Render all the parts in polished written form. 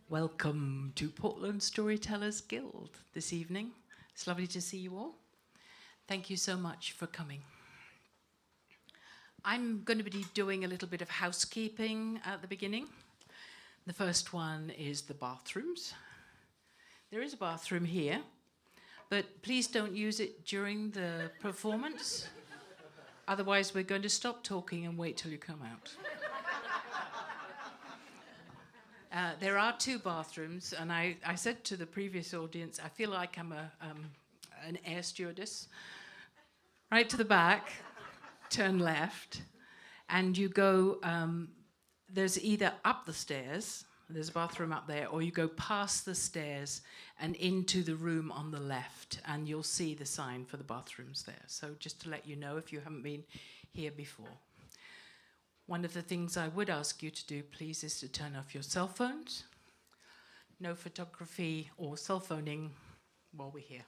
Welcome to Portland Storytellers Guild this evening. It's lovely to see you all. Thank you so much for coming. I'm going to be doing a little bit of housekeeping at the beginning. The first one is the bathrooms. There is a bathroom here, but please don't use it during the performance. Otherwise, we're going to stop talking and wait till you come out. There are two bathrooms, and I said to the previous audience, I feel like I'm an air stewardess. Right to the back, turn left, and you go, there's either up the stairs, there's a bathroom up there, or you go past the stairs and into the room on the left, and you'll see the sign for the bathrooms there. So just to let you know if you haven't been here before. One of the things I would ask you to do, please, is to turn off your cell phones. No photography or cell phoning while we're here.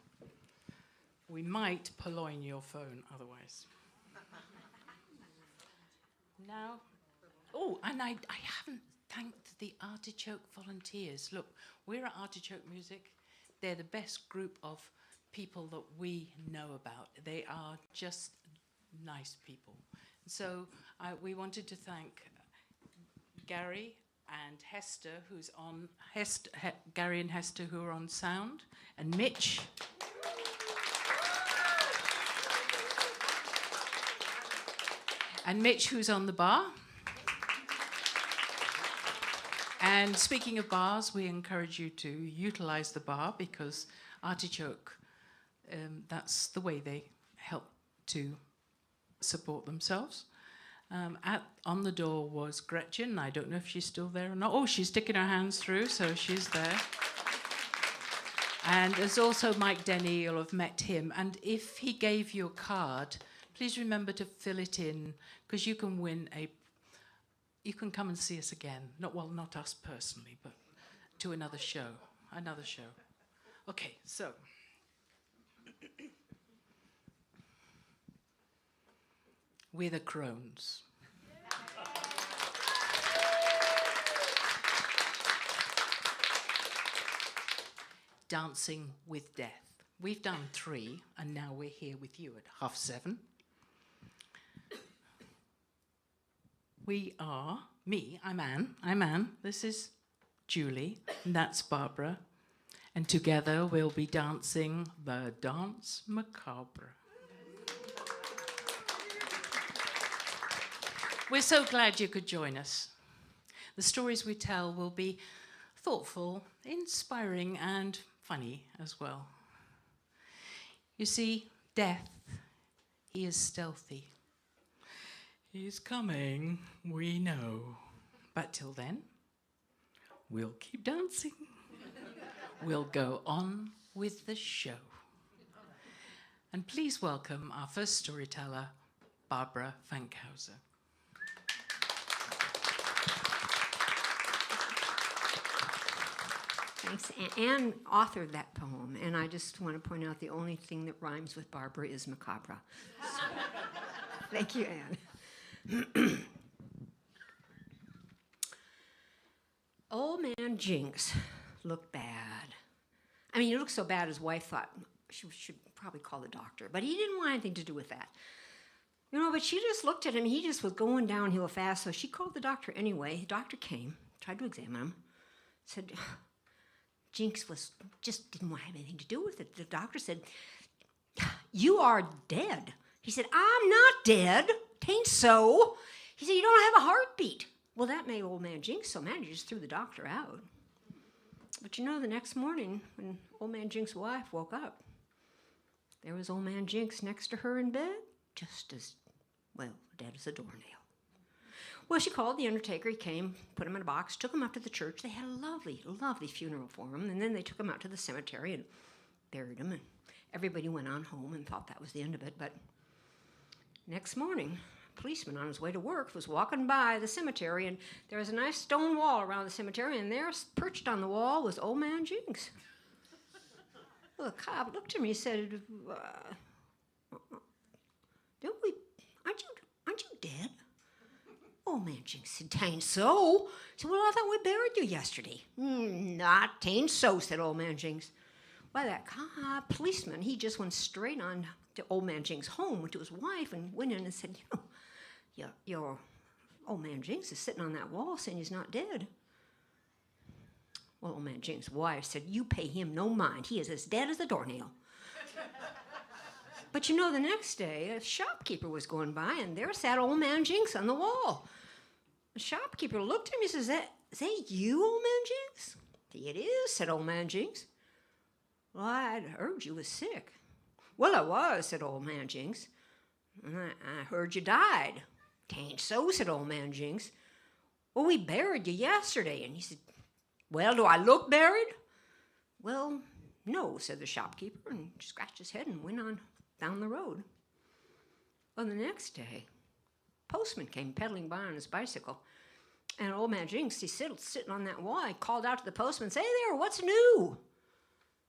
We might purloin your phone otherwise. Now, oh, and I haven't thanked the Artichoke volunteers. Look, we're at Artichoke Music. They're the best group of people that we know about. They are just nice people. So we wanted to thank Gary and Hester, who's on Gary and Hester, who are on sound, and Mitch. And Mitch, who's on the bar. And speaking of bars, we encourage you to utilize the bar because Artichoke, that's the way they help to support themselves. On the door was Gretchen. I don't know if she's still there or not. Oh, she's sticking her hands through, so she's there. And there's also Mike Denny. You'll have met him. And if he gave you a card, please remember to fill it in, because you can win you can come and see us again. Not us personally, but to another show. Okay, so. We're the Crones. Dancing with Death. We've done 3, and now we're here with you at 7:30. We are, I'm Anne, this is Julie, and that's Barbara, and together we'll be dancing the Dance Macabre. We're so glad you could join us. The stories we tell will be thoughtful, inspiring, and funny as well. You see, Death, he is stealthy. He's coming, we know. But till then, we'll keep dancing. We'll go on with the show. And please welcome our first storyteller, Barbara Fankhauser. Thanks. Anne authored that poem, and I just want to point out the only thing that rhymes with Barbara is macabre. So, thank you, Anne. Old man Jinx looked bad. I mean, he looked so bad his wife thought she should probably call the doctor, but he didn't want anything to do with that. You know, but she just looked at him. He just was going downhill fast, so she called the doctor anyway. The doctor came, tried to examine him, said, Jinx just didn't want to have anything to do with it. The doctor said, "You are dead." He said, "I'm not dead. 'Tain't so." He said, "You don't have a heartbeat." Well, that made old man Jinx so mad, he just threw the doctor out. But you know, the next morning, when old man Jinx's wife woke up, there was old man Jinx next to her in bed, just as, well, dead as a doornail. Well, she called the undertaker. He came, put him in a box, took him up to the church. They had a lovely, lovely funeral for him, and then they took him out to the cemetery and buried him, and everybody went on home and thought that was the end of it. But next morning, a policeman on his way to work was walking by the cemetery, and there was a nice stone wall around the cemetery, and there, perched on the wall, was old man Jinx. Well, the cop looked at me and said, aren't you dead? Old man Jinks said, "'Tain't so." He said, "Well, I thought we buried you yesterday." "Not 'tain't so," said old man Jinks. Well, that policeman, he just went straight on to old man Jinks' home, went to his wife, and went in and said, your old man Jinks is sitting on that wall saying he's not dead." Well, old man Jinks' wife said, "You pay him no mind. He is as dead as a doornail." But the next day, a shopkeeper was going by, and there sat old man Jinks on the wall. The shopkeeper looked at him and says, Is that you, old man Jinks?" "It is," said old man Jinks. "Well, I'd heard you was sick." "Well, I was," said old man Jinks. "And I heard you died." "'Tain't so," said old man Jinks. "Well, we buried you yesterday." And he said, "Well, do I look buried?" "Well, no," said the shopkeeper, and scratched his head and went on down the road. Well, the next day, postman came pedaling by on his bicycle, and old man Jinks, he's sitting on that wall. He called out to the postman, "Say there, what's new?"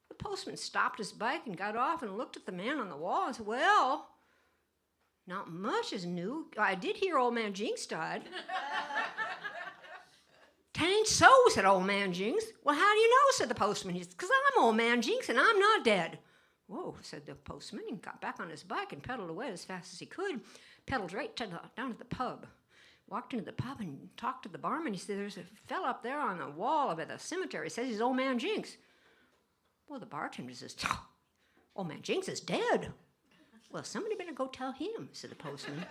The postman stopped his bike and got off and looked at the man on the wall and said, "Well, not much is new. I did hear old man Jinks died." "'Tain't so," said old man Jinks. "Well, how do you know?" said the postman. He said, "'Cause I'm old man Jinks and I'm not dead." "Whoa," said the postman, and got back on his bike and pedaled away as fast as he could. Pedaled right down to the pub. Walked into the pub and talked to the barman. He said, "There's a fella up there on the wall by the cemetery. He says he's old man Jinks." Well, the bartender says, "Old man Jinks is dead." "Well, somebody better go tell him," said the postman.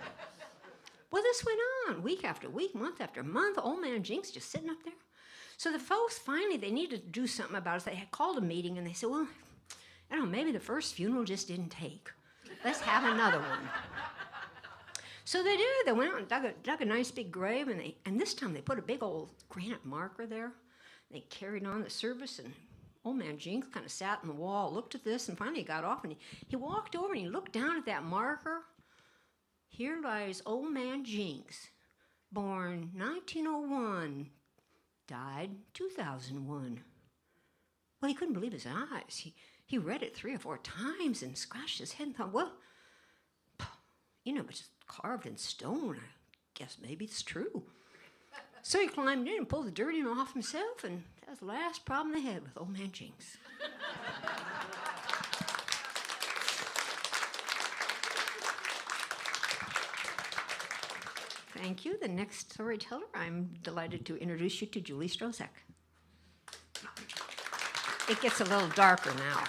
Well, this went on week after week, month after month. Old man Jinks just sitting up there. So the folks finally, they needed to do something about it. So they had called a meeting, and they said, "Well, I don't know, maybe the first funeral just didn't take. Let's have another one." So they did. They went out and dug a nice big grave, and this time they put a big old granite marker there. They carried on the service, and old man Jinks kind of sat on the wall, looked at this, and finally got off, and he walked over and he looked down at that marker. Here lies old man Jinks, born 1901, died 2001. Well, he couldn't believe his eyes. He read it 3 or 4 times and scratched his head and thought, well, it's carved in stone. I guess maybe it's true. So he climbed in and pulled the dirt off himself, and that was the last problem they had with old man Jinks. Thank you. The next storyteller, I'm delighted to introduce you to Julie Strozyk. It gets a little darker now.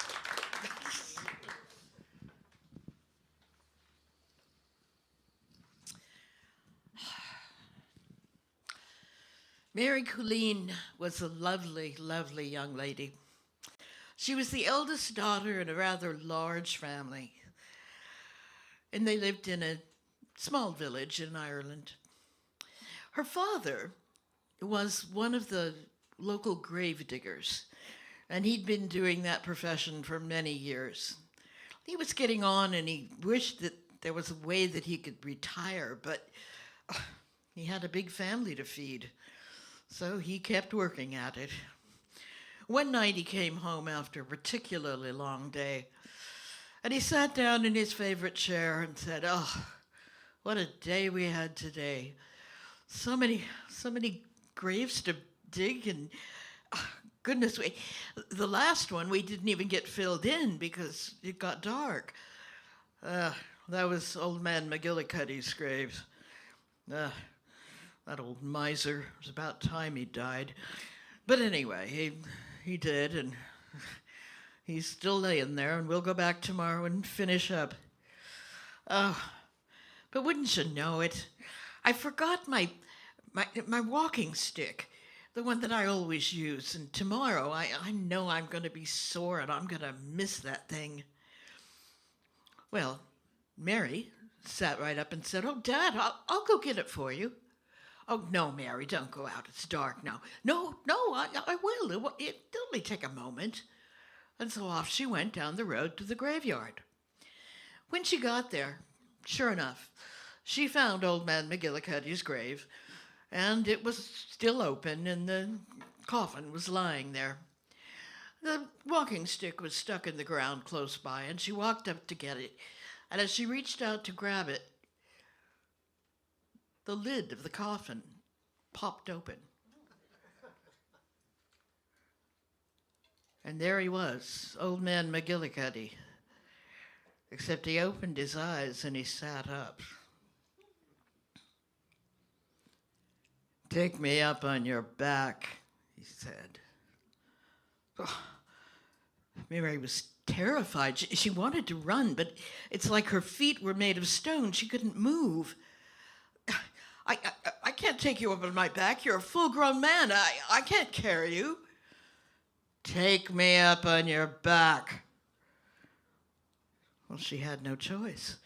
Mary Colleen was a lovely, lovely young lady. She was the eldest daughter in a rather large family, and they lived in a small village in Ireland. Her father was one of the local grave diggers, and he'd been doing that profession for many years. He was getting on, and he wished that there was a way that he could retire, but he had a big family to feed, so he kept working at it. One night he came home after a particularly long day, and he sat down in his favorite chair and said, "Oh, what a day we had today. So many graves to dig, and goodness, the last one we didn't even get filled in because it got dark. That was old man McGillicuddy's grave. That old miser. It was about time he died. But anyway, he did, and he's still laying there, and we'll go back tomorrow and finish up. Oh, but wouldn't you know it, I forgot my walking stick, the one that I always use, and tomorrow I know I'm going to be sore and I'm going to miss that thing." Well, Mary sat right up and said, "Oh, Dad, I'll go get it for you." "Oh, no, Mary, don't go out. It's dark now." No, I will. It'll only take a moment." And so off she went down the road to the graveyard. When she got there, sure enough, she found old man McGillicuddy's grave, and it was still open, and the coffin was lying there. The walking stick was stuck in the ground close by, and she walked up to get it. And as she reached out to grab it, the lid of the coffin popped open. And there he was, old man McGillicuddy. Except he opened his eyes and he sat up. "Take me up on your back," he said. Oh, Mary was terrified. She wanted to run, but it's like her feet were made of stone. She couldn't move. I can't take you up on my back. You're a full-grown man. I can't carry you." "Take me up on your back." Well, she had no choice.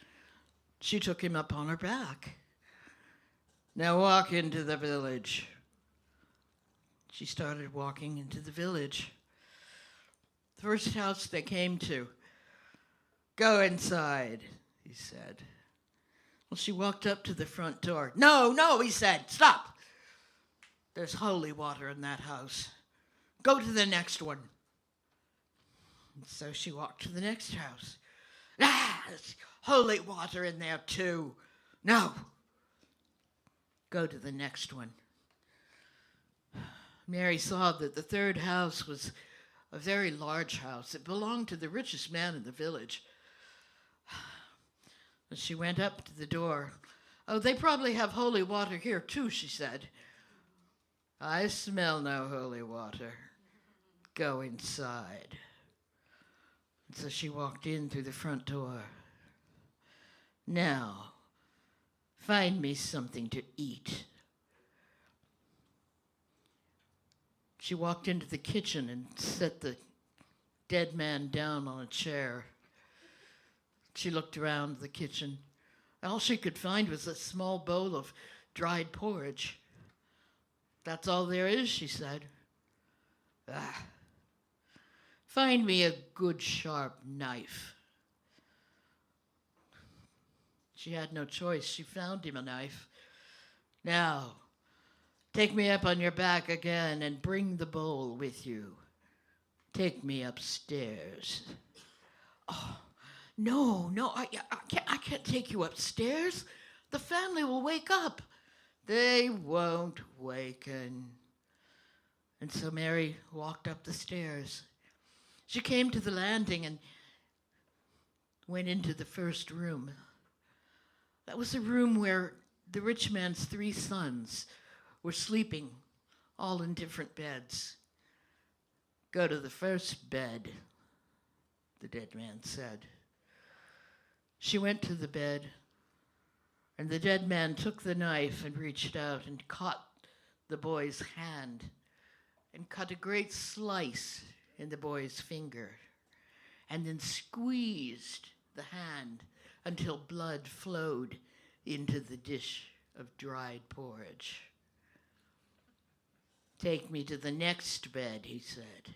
She took him up on her back. "Now walk into the village." She started walking into the village. The first house they came to. "Go inside," he said. Well, she walked up to the front door. No, he said, "Stop. There's holy water in that house. Go to the next one." And so she walked to the next house. "There's holy water in there too. No. Go to the next one." Mary saw that the third house was a very large house. It belonged to the richest man in the village. And she went up to the door. "Oh, they probably have holy water here too," she said. "I smell no holy water. Go inside." And so she walked in through the front door. "Now, find me something to eat." She walked into the kitchen and set the dead man down on a chair. She looked around the kitchen. All she could find was a small bowl of dried porridge. "That's all there is," she said. "Find me a good sharp knife." She had no choice. She found him a knife. "Now, take me up on your back again and bring the bowl with you. Take me upstairs." "Oh, no, I can't take you upstairs. The family will wake up." "They won't waken." And so Mary walked up the stairs. She came to the landing and went into the first room. That was a room where the rich man's 3 sons were sleeping, all in different beds. "Go to the first bed," the dead man said. She went to the bed, and the dead man took the knife and reached out and caught the boy's hand and cut a great slice in the boy's finger, and then squeezed the hand until blood flowed into the dish of dried porridge. "Take me to the next bed," he said.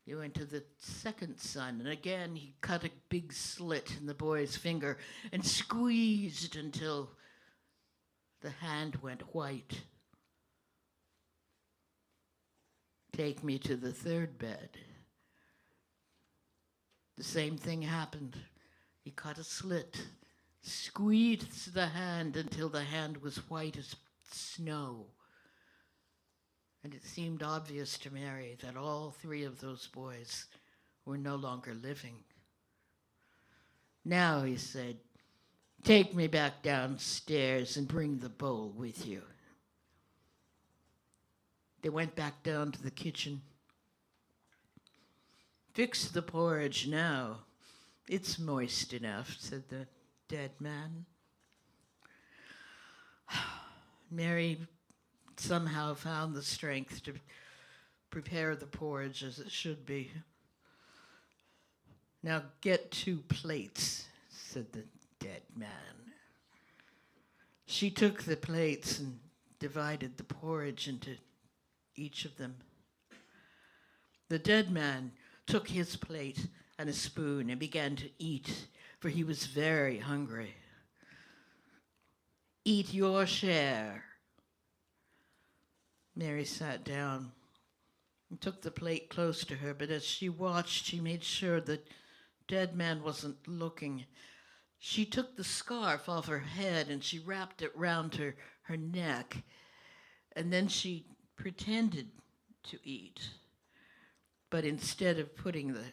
He went to the second son, and again he cut a big slit in the boy's finger and squeezed until the hand went white. "Take me to the third bed." The same thing happened. He cut a slit, squeezed the hand until the hand was white as snow. And it seemed obvious to Mary that all 3 of those boys were no longer living. "Now," he said, "take me back downstairs and bring the bowl with you." They went back down to the kitchen. "Fix the porridge now. It's moist enough," said the dead man. Mary somehow found the strength to prepare the porridge as it should be. "Now get 2 plates," said the dead man. She took the plates and divided the porridge into each of them. The dead man took his plate and a spoon and began to eat, for he was very hungry. "Eat your share." Mary sat down and took the plate close to her, but as she watched, she made sure the dead man wasn't looking. She took the scarf off her head and she wrapped it round her neck, and then she pretended to eat. But instead of putting the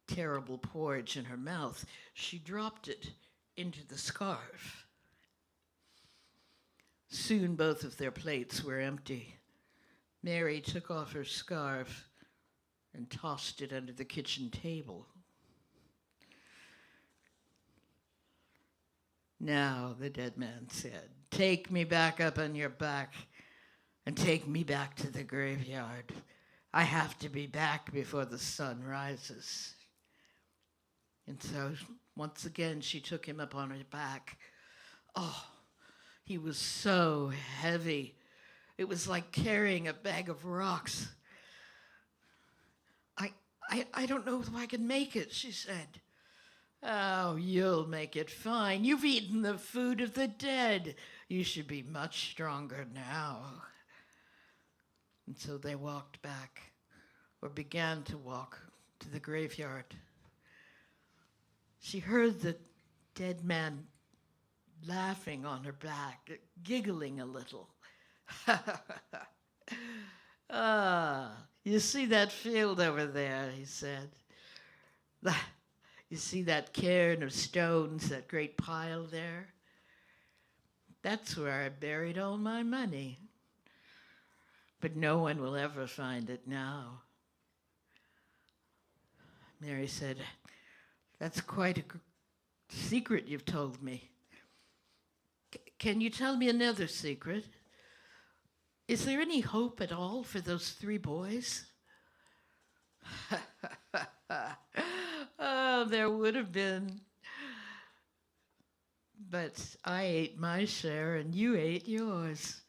terrible porridge in her mouth, she dropped it into the scarf. Soon both of their plates were empty. Mary took off her scarf and tossed it under the kitchen table. "Now," the dead man said, "take me back up on your back and take me back to the graveyard. I have to be back before the sun rises." And so once again she took him up on her back. Oh, he was so heavy. It was like carrying a bag of rocks. I don't know if I can make it," she said. "Oh, you'll make it fine. You've eaten the food of the dead. You should be much stronger now." And so they walked back, or began to walk, to the graveyard. She heard the dead man laughing on her back, giggling a little. "Ah, you see that field over there," he said. "You see that cairn of stones, that great pile there? That's where I buried all my money. But no one will ever find it now." Mary said, "That's quite a secret you've told me. Can you tell me another secret? Is there any hope at all for those 3 boys?" "Oh, there would have been. But I ate my share and you ate yours.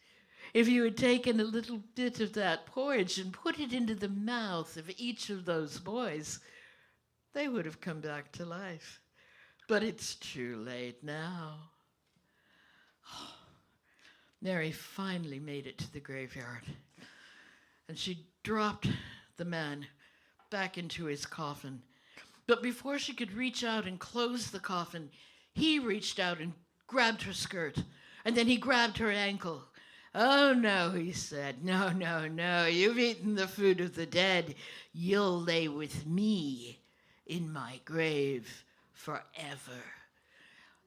If you had taken a little bit of that porridge and put it into the mouth of each of those boys, they would have come back to life. But it's too late now." Mary finally made it to the graveyard, and she dropped the man back into his coffin. But before she could reach out and close the coffin, he reached out and grabbed her skirt, and then he grabbed her ankle. "Oh, no," he said. "No, no, no. You've eaten the food of the dead. You'll lay with me in my grave forever."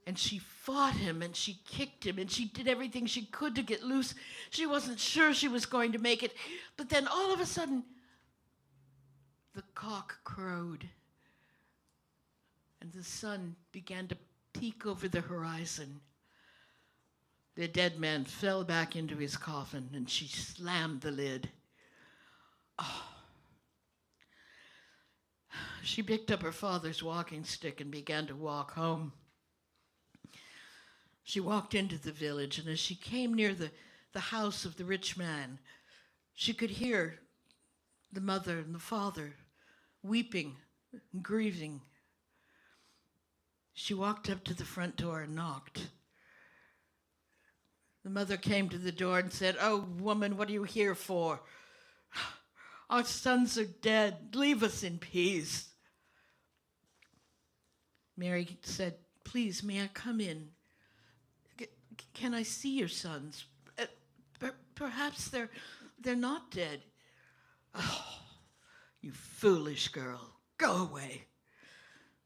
And she fought him, and she kicked him, and she did everything she could to get loose. She wasn't sure she was going to make it. But then all of a sudden, the cock crowed, and the sun began to peek over the horizon. The dead man fell back into his coffin, and she slammed the lid. Oh. She picked up her father's walking stick and began to walk home. She walked into the village, and as she came near the house of the rich man, she could hear the mother and the father weeping and grieving. She walked up to the front door and knocked. The mother came to the door and said, "Oh, woman, what are you here for? Our sons are dead. Leave us in peace." Mary said, "Please, may I come in? Can I see your sons? Perhaps they're not dead." "Oh, you foolish girl. Go away."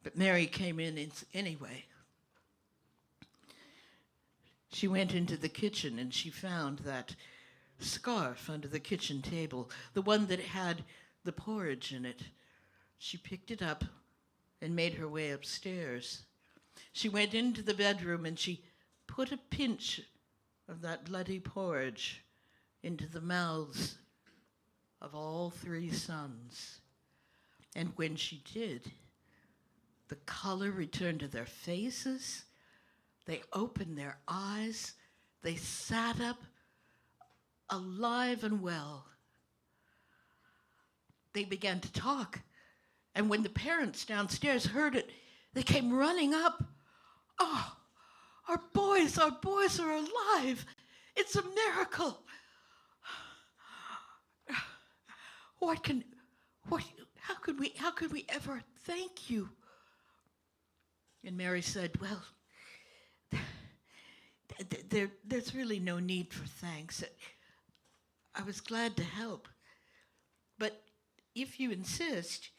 But Mary came in anyway. She went into the kitchen and she found that scarf under the kitchen table, the one that had the porridge in it. She picked it up and made her way upstairs. She went into the bedroom and she put a pinch of that bloody porridge into the mouths of all 3 sons. And when she did, the color returned to their faces. They opened their eyes. They sat up, alive and well. They began to talk. And when the parents downstairs heard it, they came running up. "Oh, our boys are alive. It's a miracle. How could we ever thank you?" And Mary said, "Well, there's really no need for thanks. I was glad to help. But if you insist,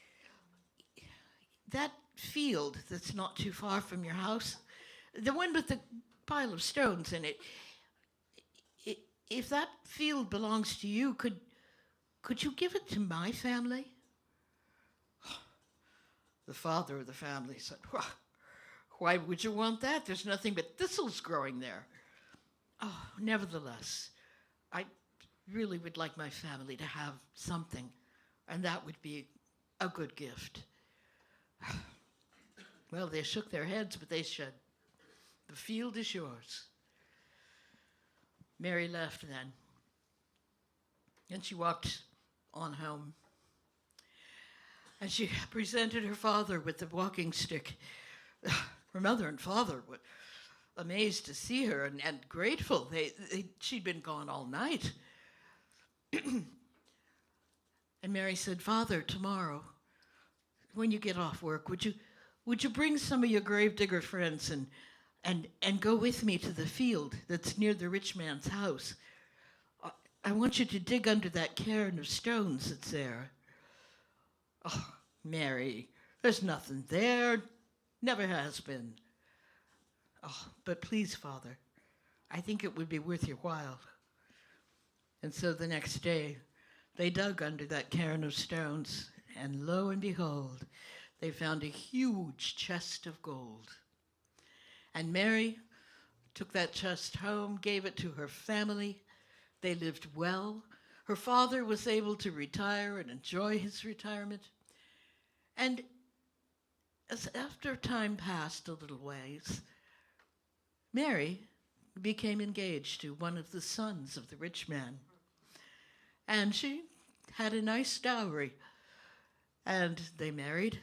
that field that's not too far from your house, the one with the pile of stones in it, if that field belongs to you, could you give it to my family? The father of the family said, why would you want that? There's nothing but thistles growing there. Oh, nevertheless, I really would like my family to have something, and that would be a good gift. Well, they shook their heads, but they said, the field is yours. Mary left then, and she walked on home. And she presented her father with the walking stick. Her mother and father were amazed to see her and grateful. She'd been gone all night. And Mary said, Father, tomorrow, when you get off work, would you bring some of your gravedigger friends and go with me to the field that's near the rich man's house? I want you to dig under that cairn of stones that's there. Oh, Mary, there's nothing there. Never has been. Oh, but please, Father, I think it would be worth your while. And so the next day, they dug under that cairn of stones, and lo and behold, they found a huge chest of gold. And Mary took that chest home, gave it to her family. They lived well. Her father was able to retire and enjoy his retirement. And as after time passed a little ways, Mary became engaged to one of the sons of the rich man. And she had a nice dowry. And they married.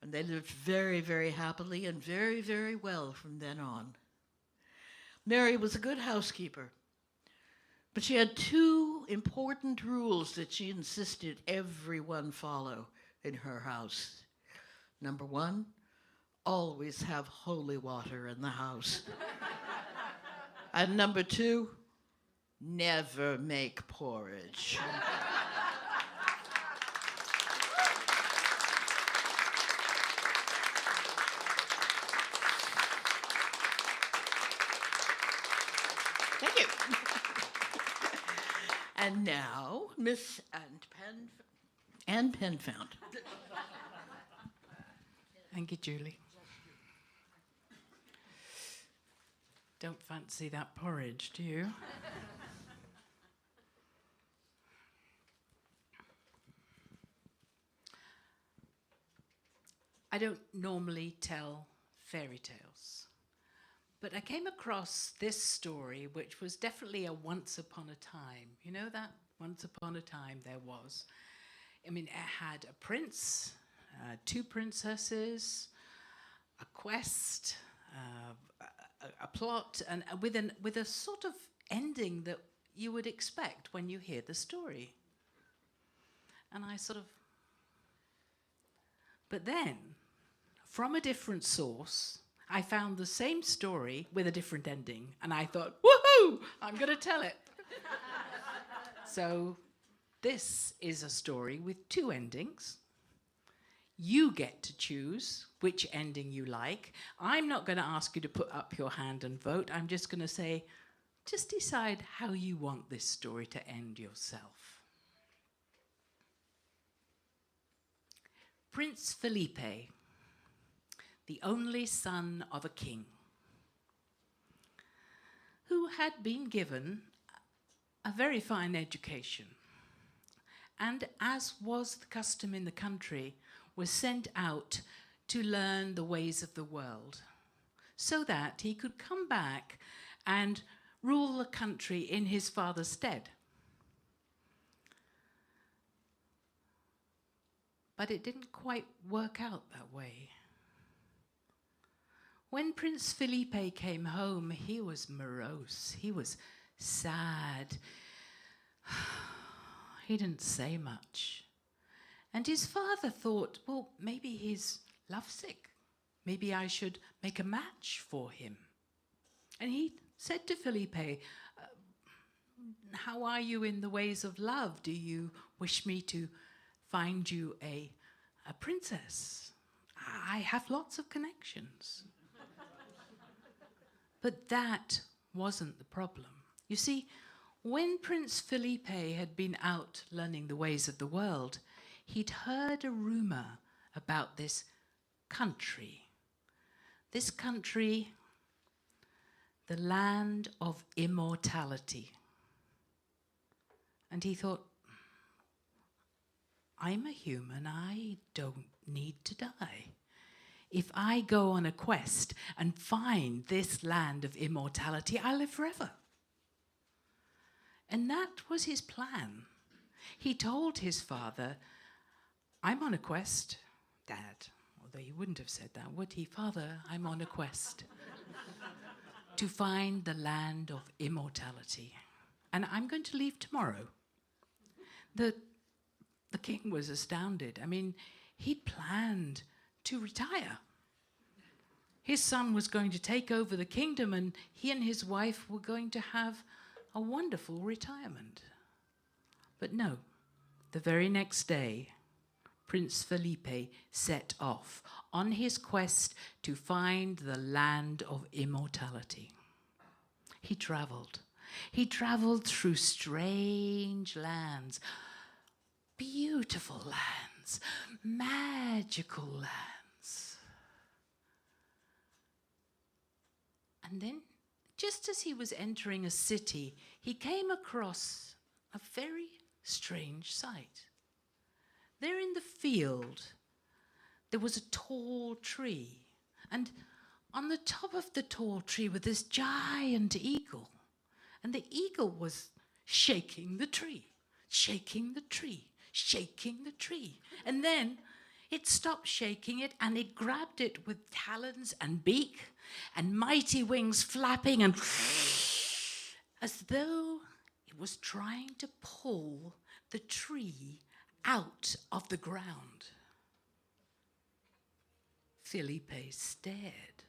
And they lived very, very happily and very, very well from then on. Mary was a good housekeeper. But she had two important rules that she insisted everyone follow in her house. Number one, always have holy water in the house. And number two, never make porridge. Thank you. And now, Miss Anne Penfound. Thank you, Julie. Don't fancy that porridge, do you? I don't normally tell fairy tales, but I came across this story, which was definitely a once upon a time. You know that? Once upon a time there was. I mean, it had a prince, two princesses, a quest, a plot, and with a sort of ending that you would expect when you hear the story. And I sort of... But then, from a different source, I found the same story with a different ending, and I thought, woohoo, I'm going to tell it. So this is a story with two endings. You get to choose which ending you like. I'm not going to ask you to put up your hand and vote. I'm just going to say, just decide how you want this story to end yourself. Prince Felipe, the only son of a king, who had been given a very fine education, and, as was the custom in the country, was sent out to learn the ways of the world, so that he could come back and rule the country in his father's stead. But it didn't quite work out that way. When Prince Felipe came home, he was morose. He was sad. He didn't say much. And his father thought, well, maybe he's lovesick. Maybe I should make a match for him. And he said to Felipe, how are you in the ways of love? Do you wish me to find you a princess? I have lots of connections. But that wasn't the problem. You see, when Prince Felipe had been out learning the ways of the world, he'd heard a rumor about this country. This country, the land of immortality. And he thought, I'm a human, I don't need to die. If I go on a quest and find this land of immortality, I'll live forever. And that was his plan. He told his father, I'm on a quest, Dad. Although he wouldn't have said that, would he? Father, I'm on a quest to find the land of immortality. And I'm going to leave tomorrow. The king was astounded. I mean, he'd planned to retire. His son was going to take over the kingdom, and he and his wife were going to have a wonderful retirement. But no, the very next day, Prince Felipe set off on his quest to find the land of immortality. He traveled. He traveled through strange lands, beautiful lands, magical lands. And then, just as he was entering a city, he came across a very strange sight. There in the field, there was a tall tree, and on the top of the tall tree was this giant eagle, and the eagle was shaking the tree, shaking the tree, shaking the tree. And then it stopped shaking it, and it grabbed it with talons and beak and mighty wings flapping, and as though it was trying to pull the tree out of the ground. Felipe stared.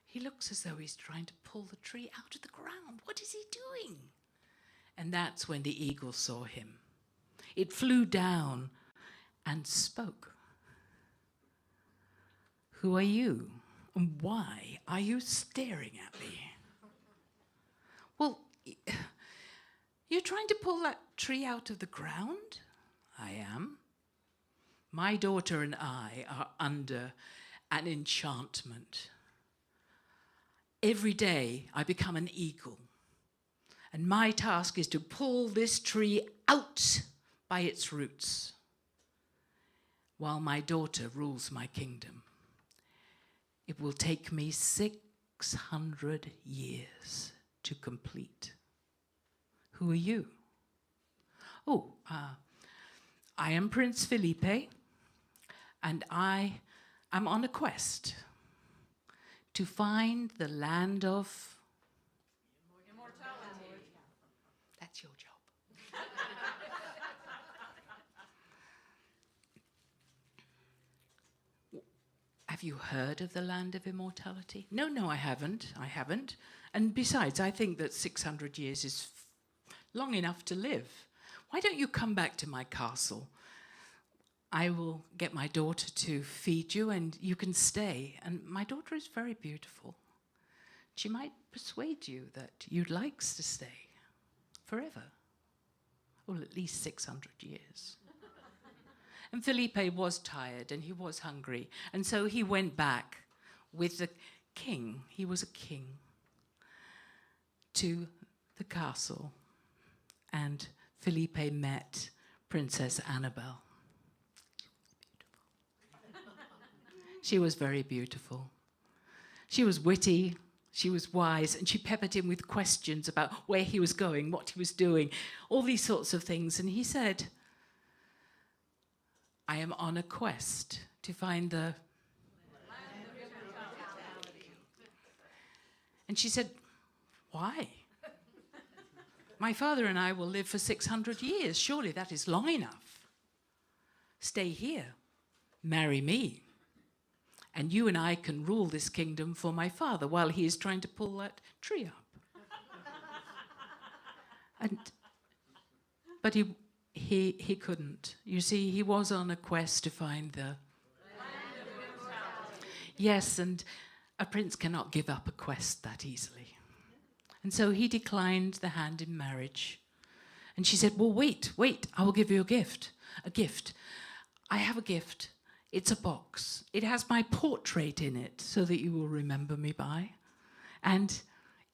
He looks as though he's trying to pull the tree out of the ground. What is he doing? And that's when the eagle saw him. It flew down and spoke. Who are you? And why are you staring at me? Well, you're trying to pull that tree out of the ground? I am. My daughter and I are under an enchantment. Every day I become an eagle, and my task is to pull this tree out by its roots while my daughter rules my kingdom. It will take me 600 years to complete. Who are you? Oh, I am Prince Felipe, and I am on a quest to find the land of immortality. That's your job. Have you heard of the land of immortality? No, I haven't. And besides, I think that 600 years is long enough to live. Why don't you come back to my castle? I will get my daughter to feed you, and you can stay. And my daughter is very beautiful. She might persuade you that you'd like to stay forever. Well, at least 600 years. And Felipe was tired and he was hungry. And so he went back with the king. He was a king. To the castle. And Felipe met Princess Annabelle. She was very beautiful. She was witty, she was wise, and she peppered him with questions about where he was going, what he was doing, all these sorts of things. And he said, I am on a quest to find the land of immortality. And she said, why? My father and I will live for 600 years. Surely that is long enough. Stay here. Marry me. and you and I can rule this kingdom for my father while he is trying to pull that tree up. But he couldn't. You see, he was on a quest to find the land of immortality. Yes, and a prince cannot give up a quest that easily. And so he declined the hand in marriage. And she said, well, wait, I will give you a gift. A gift. I have a gift. It's a box. It has my portrait in it so that you will remember me by. And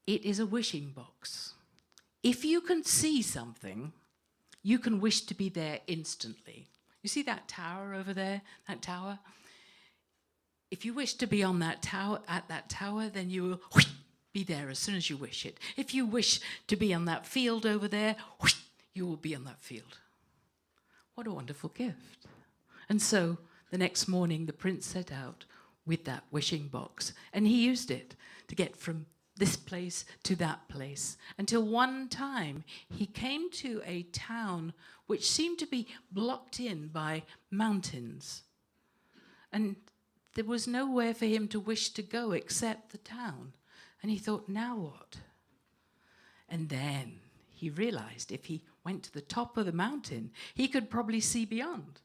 it is a wishing box. If you can see something, you can wish to be there instantly. You see that tower over there, that tower? If you wish to be on that tower, at that tower, then you will be there as soon as you wish it. If you wish to be on that field over there, you will be on that field. What a wonderful gift. And so the next morning, the prince set out with that wishing box, and he used it to get from this place to that place, until one time he came to a town which seemed to be blocked in by mountains. And there was nowhere for him to wish to go except the town. And he thought, now what? And then he realized if he went to the top of the mountain, he could probably see beyond.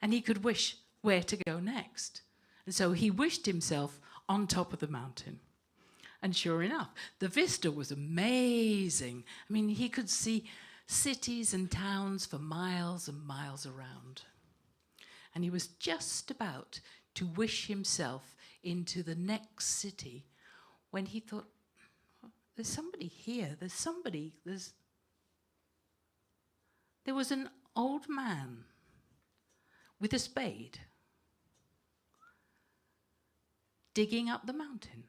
And he could wish where to go next. And so he wished himself on top of the mountain. And sure enough, the vista was amazing. I mean, he could see cities and towns for miles and miles around. And he was just about to wish himself into the next city when he thought, there's somebody here, there was an old man with a spade digging up the mountain.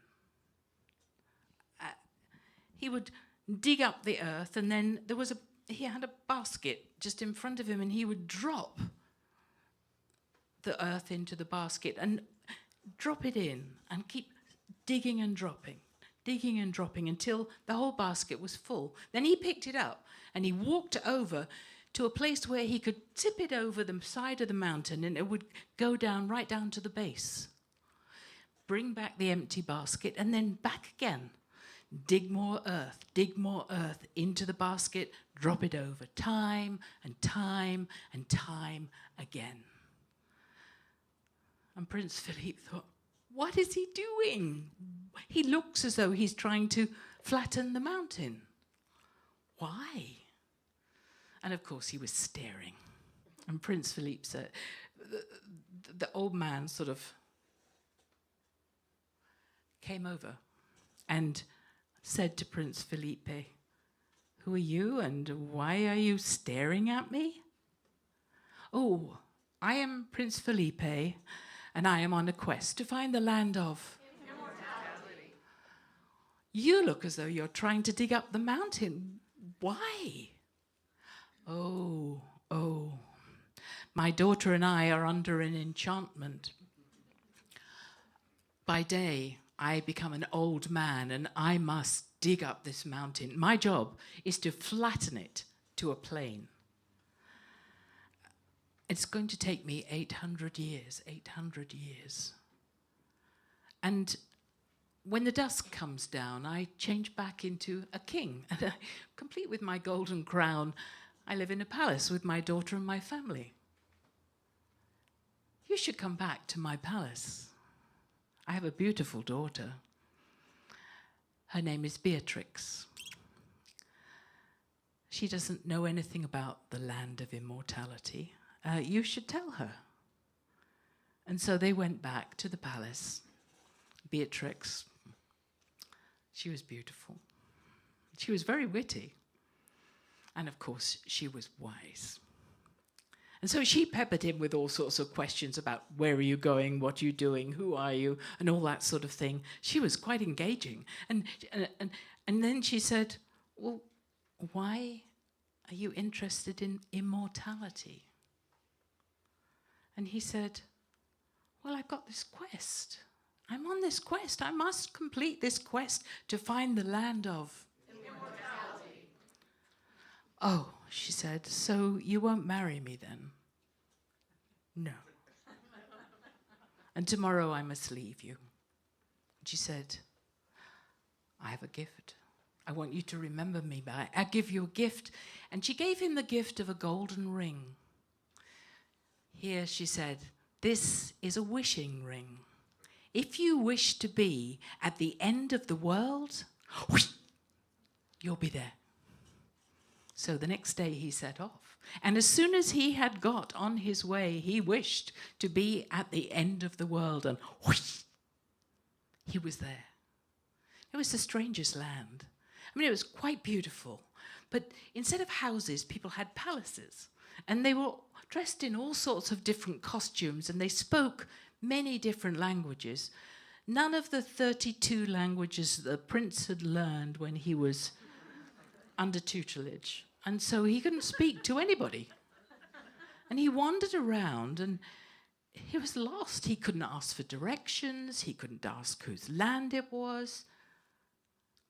He would dig up the earth, and then he had a basket just in front of him, and he would drop the earth into the basket and drop it in and keep digging and dropping until the whole basket was full. Then he picked it up and he walked over to a place where he could tip it over the side of the mountain, and it would go down right down to the base. Bring back the empty basket and then back again. Dig more earth into the basket, drop it over time and time and time again. And Prince Philippe thought, what is he doing? He looks as though he's trying to flatten the mountain. Why? And of course he was staring. And Prince Philippe said, the old man sort of came over and said to Prince Philippe, who are you and why are you staring at me? Oh, I am Prince Philippe, and I am on a quest to find the land of immortality. You look as though you're trying to dig up the mountain. Why? Oh, my daughter and I are under an enchantment. By day, I become an old man and I must dig up this mountain. My job is to flatten it to a plain. It's going to take me 800 years. And when the dusk comes down, I change back into a king. And complete with my golden crown, I live in a palace with my daughter and my family. You should come back to my palace. I have a beautiful daughter. Her name is Beatrix. She doesn't know anything about the land of immortality. You should tell her. And so they went back to the palace. Beatrix, she was beautiful. She was very witty. And of course, she was wise. And so she peppered him with all sorts of questions about where are you going, what are you doing, who are you, and all that sort of thing. She was quite engaging. And then she said, well, why are you interested in immortality? And he said, well, I've got this quest. I'm on this quest. I must complete this quest to find the land of immortality. Oh, she said, so you won't marry me then? No. and tomorrow I must leave you. She said, I have a gift. I want you to remember me, but I give you a gift. And she gave him the gift of a golden ring. Here, she said, this is a wishing ring. If you wish to be at the end of the world, whoosh, you'll be there. So the next day he set off. And as soon as he had got on his way, he wished to be at the end of the world. And whoosh, he was there. It was the strangest land. I mean, it was quite beautiful. But instead of houses, people had palaces. And they were dressed in all sorts of different costumes, and they spoke many different languages. None of the 32 languages the prince had learned when he was under tutelage. And so he couldn't speak to anybody. And he wandered around, and he was lost. He couldn't ask for directions. He couldn't ask whose land it was.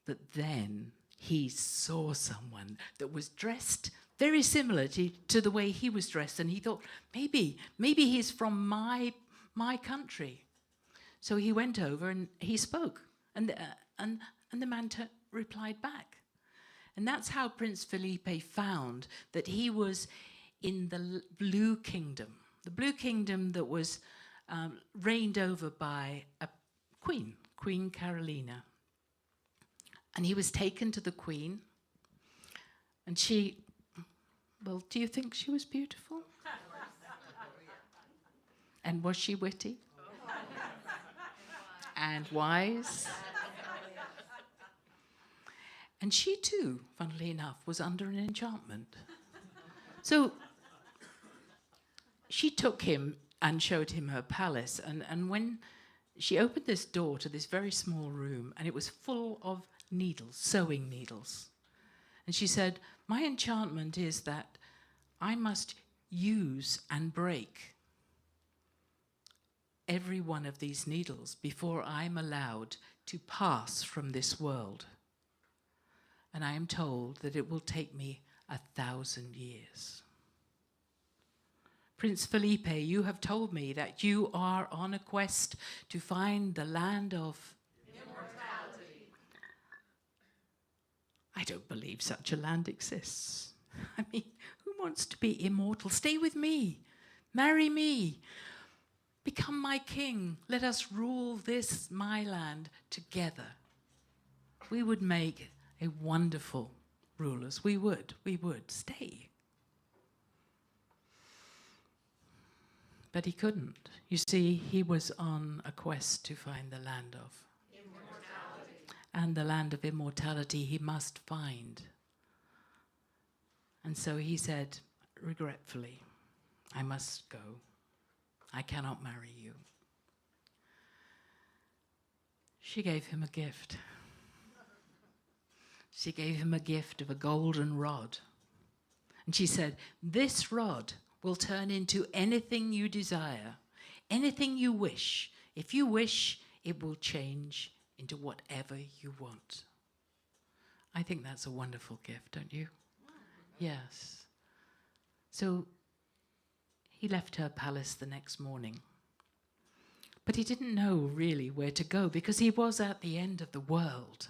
But then he saw someone that was dressed very similar to the way he was dressed, and he thought, maybe he's from my country. So he went over and he spoke, and the man replied back. And that's how Prince Felipe found that he was in the Blue Kingdom, the Blue Kingdom that was reigned over by a queen, Queen Carolina. And he was taken to the queen, and she, well, do you think she was beautiful? And was she witty? And wise? And she too, funnily enough, was under an enchantment. So she took him and showed him her palace, and when she opened this door to this very small room, and it was full of needles, sewing needles. And she said, my enchantment is that I must use and break every one of these needles before I'm allowed to pass from this world. And I am told that it will take me 1,000 years. Prince Felipe, you have told me that you are on a quest to find the land of immortality. I don't believe such a land exists. I mean, who wants to be immortal? Stay with me. Marry me. Become my king. Let us rule this, my land, together. We would make a wonderful rulers. We would. Stay. But he couldn't. You see, he was on a quest to find the land of immortality. And the land of immortality he must find. And so he said, regretfully, I must go. I cannot marry you. She gave him a gift. She gave him a gift of a golden rod. And she said, this rod will turn into anything you desire, anything you wish. If you wish, it will change into whatever you want. I think that's a wonderful gift, don't you? Yes. So he left her palace the next morning. But he didn't know really where to go because he was at the end of the world.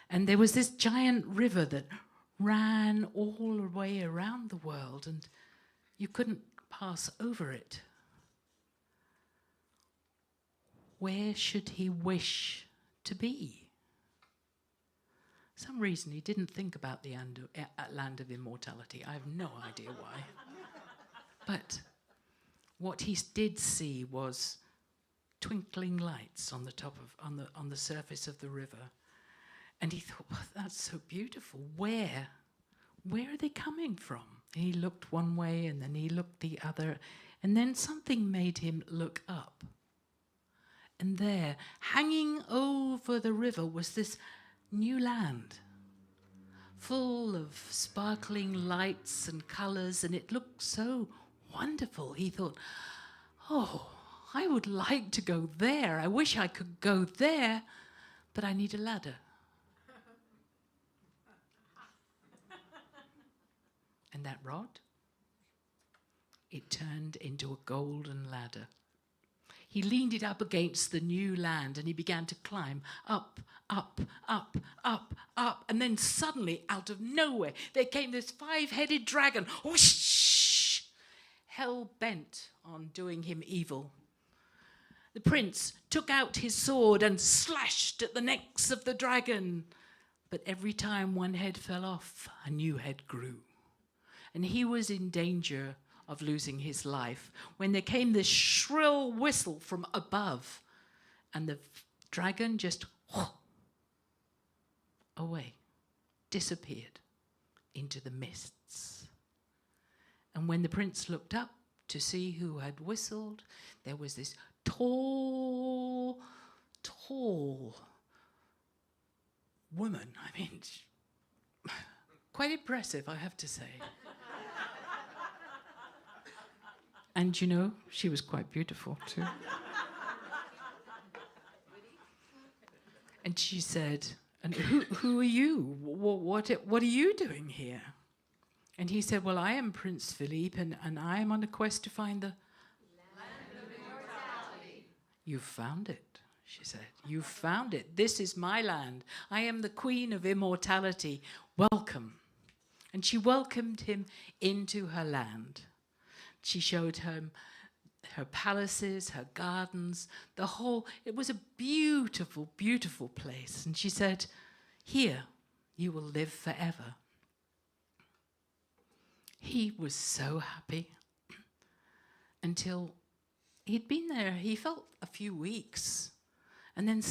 And there was this giant river that ran all the way around the world, and you couldn't pass over it. Where should he wish to be? For some reason he didn't think about the land of immortality. I have no idea why. But what he did see was twinkling lights on the top of on the surface of the river. And he thought, well, that's so beautiful. Where are they coming from? And he looked one way and then he looked the other. And then something made him look up. And there, hanging over the river, was this new land, full of sparkling lights and colours, and it looked so wonderful. He thought, oh, I would like to go there. I wish I could go there, but I need a ladder. And that rod, it turned into a golden ladder. he leaned it up against the new land and he began to climb up, up, up, up, up. And then suddenly, out of nowhere, there came this 5-headed dragon, whoosh, hell-bent on doing him evil. The prince took out his sword and slashed at the necks of the dragon. But every time one head fell off, a new head grew. And he was in danger of losing his life when there came this shrill whistle from above, and the dragon just away, disappeared into the mists. And when the prince looked up to see who had whistled, there was this tall woman. I mean, quite impressive, I have to say. And you know, she was quite beautiful too. And she said, "And who are you? What are you doing here?" And he said, "Well, I am Prince Philippe, and I am on a quest to find the land of immortality." "You found it," she said. "You found it. This is my land. I am the Queen of Immortality. Welcome." And she welcomed him into her land. She showed him her palaces, her gardens, it was a beautiful, beautiful place. And she said, "Here you will live forever." He was so happy until he'd been there. He felt a few weeks. And then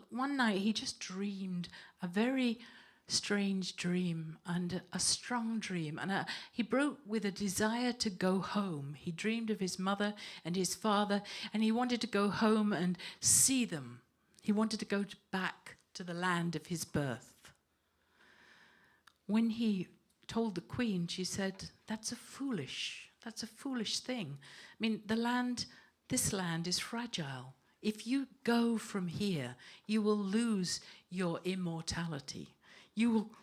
one night he just dreamed a very strange dream and a strong dream. And he broke with a desire to go home. He dreamed of his mother and his father, and he wanted to go home and see them. He wanted to go back to the land of his birth. When he told the queen, she said, that's a foolish thing. I mean, this land is fragile. If you go from here, you will lose your immortality. You will,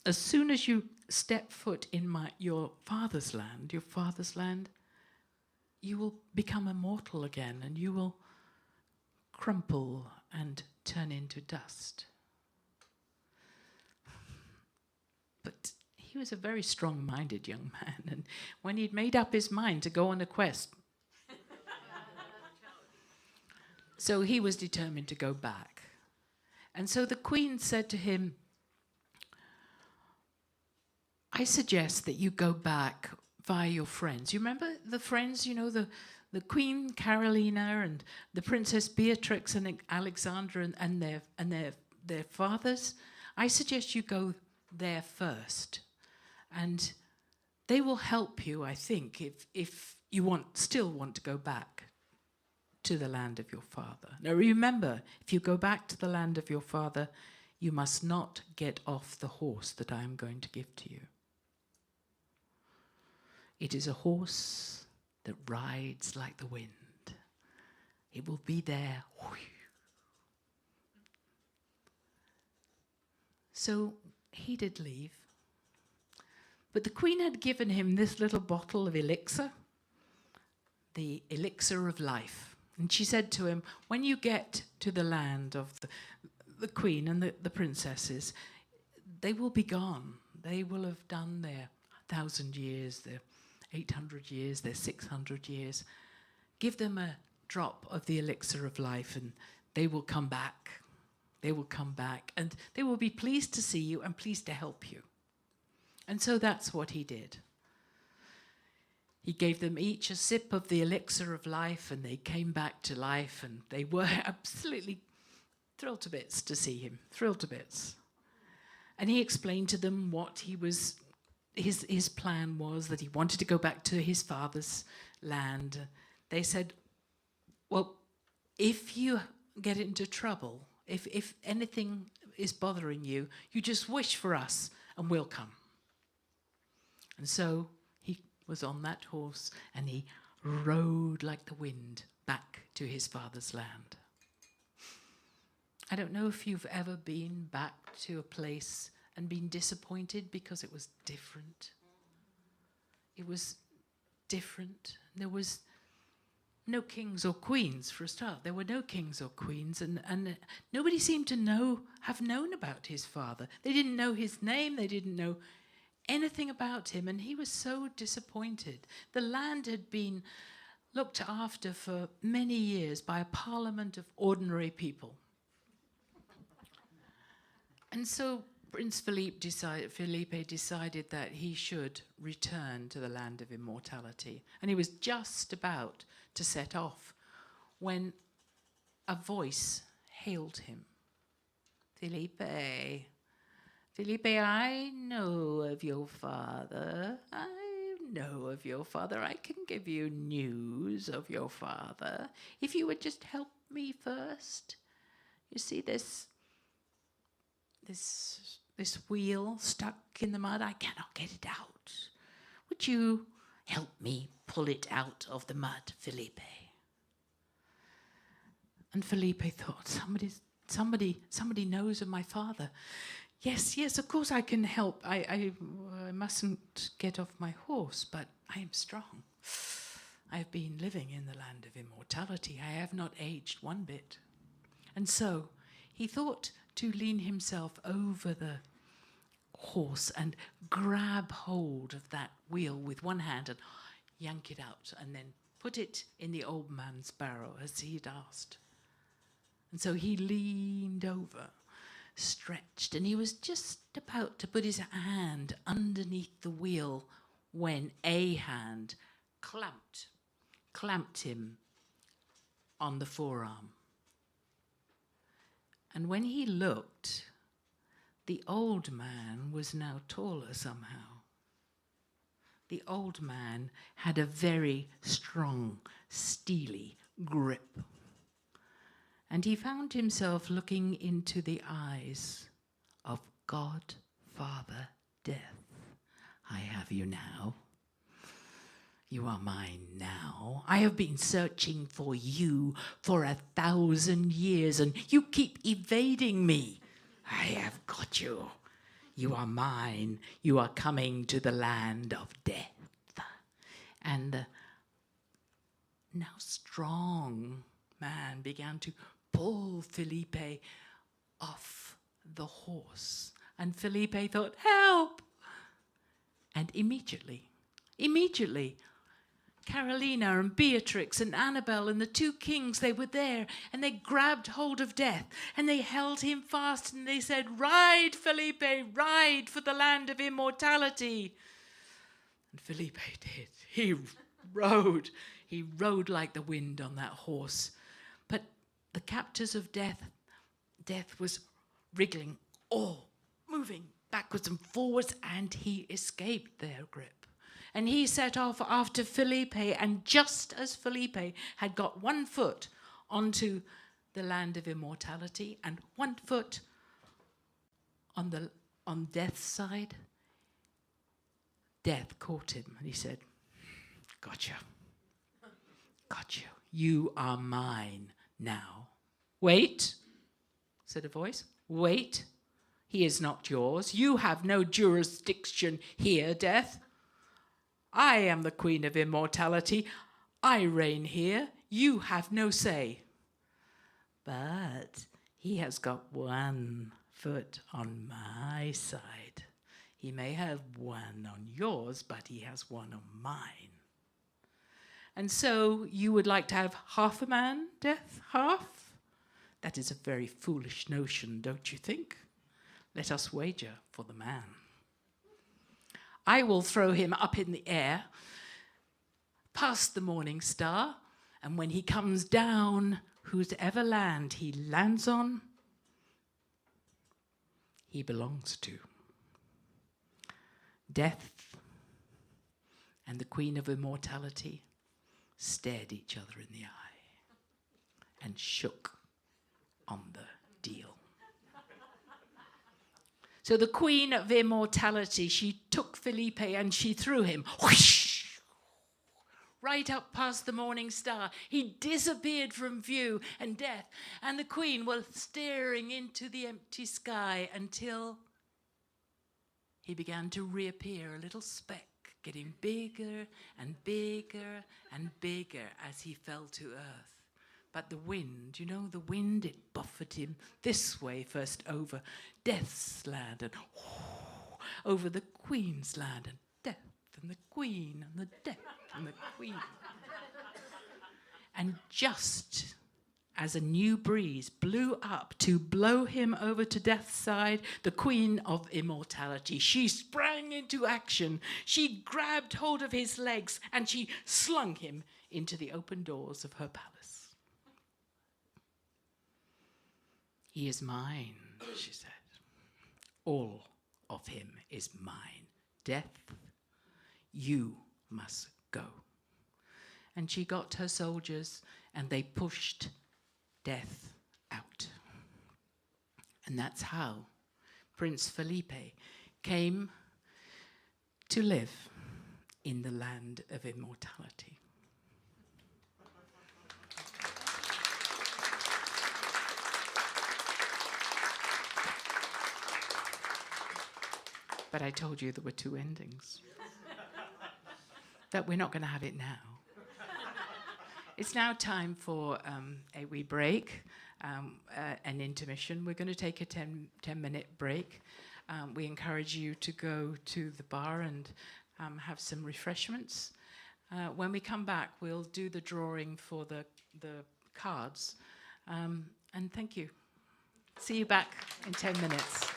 as soon as you step foot in your father's land, you will become immortal again, and you will crumple and turn into dust. But he was a very strong-minded young man, and when he'd made up his mind to go on a quest, so he was determined to go back. And so the queen said to him, I suggest that you go back via your friends. You remember the friends, you know, the Queen Carolina and the Princess Beatrix and Alexandra and their fathers? I suggest you go there first. And they will help you, I think, if you still want to go back to the land of your father. Now remember, if you go back to the land of your father, you must not get off the horse that I am going to give to you. It is a horse that rides like the wind. It will be there. So he did leave. But the queen had given him this little bottle of elixir, the elixir of life. And she said to him, when you get to the land of the queen and the princesses, they will be gone. They will have done their 1,000 years, their 800 years, their 600 years. Give them a drop of the elixir of life and they will come back. They will come back and they will be pleased to see you and pleased to help you. And so that's what he did. He gave them each a sip of the elixir of life and they came back to life and they were absolutely thrilled to bits to see him, thrilled to bits. And he explained to them what his plan was, that he wanted to go back to his father's land. They said, well, if you get into trouble, if anything is bothering you, you just wish for us and we'll come. And so he was on that horse and he rode like the wind back to his father's land. I don't know if you've ever been back to a place and been disappointed because it was different. It was different. There was no kings or queens for a start. There were no kings or queens, and nobody seemed to have known about his father. They didn't know his name, they didn't know anything about him, and he was so disappointed. The land had been looked after for many years by a parliament of ordinary people. And so Prince Felipe decided that he should return to the land of immortality. And he was just about to set off when a voice hailed him. Felipe, I know of your father. I know of your father. I can give you news of your father. If you would just help me first. You see this wheel stuck in the mud? I cannot get it out. Would you help me pull it out of the mud, Felipe? And Felipe thought, somebody knows of my father. Yes, of course I can help. I mustn't get off my horse, but I am strong. I have been living in the land of immortality. I have not aged one bit. And so he thought to lean himself over the horse and grab hold of that wheel with one hand and yank it out and then put it in the old man's barrow as he'd asked. And so he leaned over, stretched, and he was just about to put his hand underneath the wheel when a hand clamped him on the forearm. And when he looked, the old man was now taller somehow. The old man had a very strong, steely grip. And he found himself looking into the eyes of God, Father, Death. I have you now. You are mine now. I have been searching for you for 1,000 years, and you keep evading me. I have got you. You are mine. You are coming to the land of death. And the now strong man began to pull Felipe off the horse. And Felipe thought, help! And immediately, Carolina and Beatrix and Annabel and the two kings, they were there, and they grabbed hold of Death, and they held him fast, and they said, ride, Felipe, ride for the land of immortality. And Felipe did. He rode like the wind on that horse. But the captors of Death was wriggling, moving backwards and forwards, and he escaped their grip. And he set off after Felipe, and just as Felipe had got one foot onto the land of immortality and one foot on Death's side, Death caught him and he said, Got you. You are mine now. Wait, said a voice. Wait, he is not yours. You have no jurisdiction here, Death. I am the Queen of Immortality. I reign here. You have no say. But he has got one foot on my side. He may have one on yours, but he has one on mine. And so you would like to have half a man, Death? Half? That is a very foolish notion, don't you think? Let us wager for the man. I will throw him up in the air, past the morning star, and when he comes down, whosever land he lands on, he belongs to. Death and the Queen of Immortality stared each other in the eye and shook on the deal. So the Queen of Immortality, she took Felipe and she threw him whoosh, right up past the morning star. He disappeared from view, and Death and the Queen were staring into the empty sky until he began to reappear, a little speck getting bigger and bigger and bigger as he fell to earth. But the wind, you know, the wind, it buffeted him this way first over Death's land and over the Queen's land and Death and the Queen and the Death and the Queen. And just as a new breeze blew up to blow him over to Death's side, the Queen of Immortality, she sprang into action. She grabbed hold of his legs and she slung him into the open doors of her palace. He is mine, she said. All of him is mine. Death, you must go. And she got her soldiers and they pushed Death out. And that's how Prince Felipe came to live in the land of immortality. But I told you there were two endings. That we're not going to have it now. It's now time for a wee break, an intermission. We're going to take a 10-minute break. We encourage you to go to the bar and have some refreshments. When we come back, we'll do the drawing for the cards. And thank you. See you back in 10 minutes.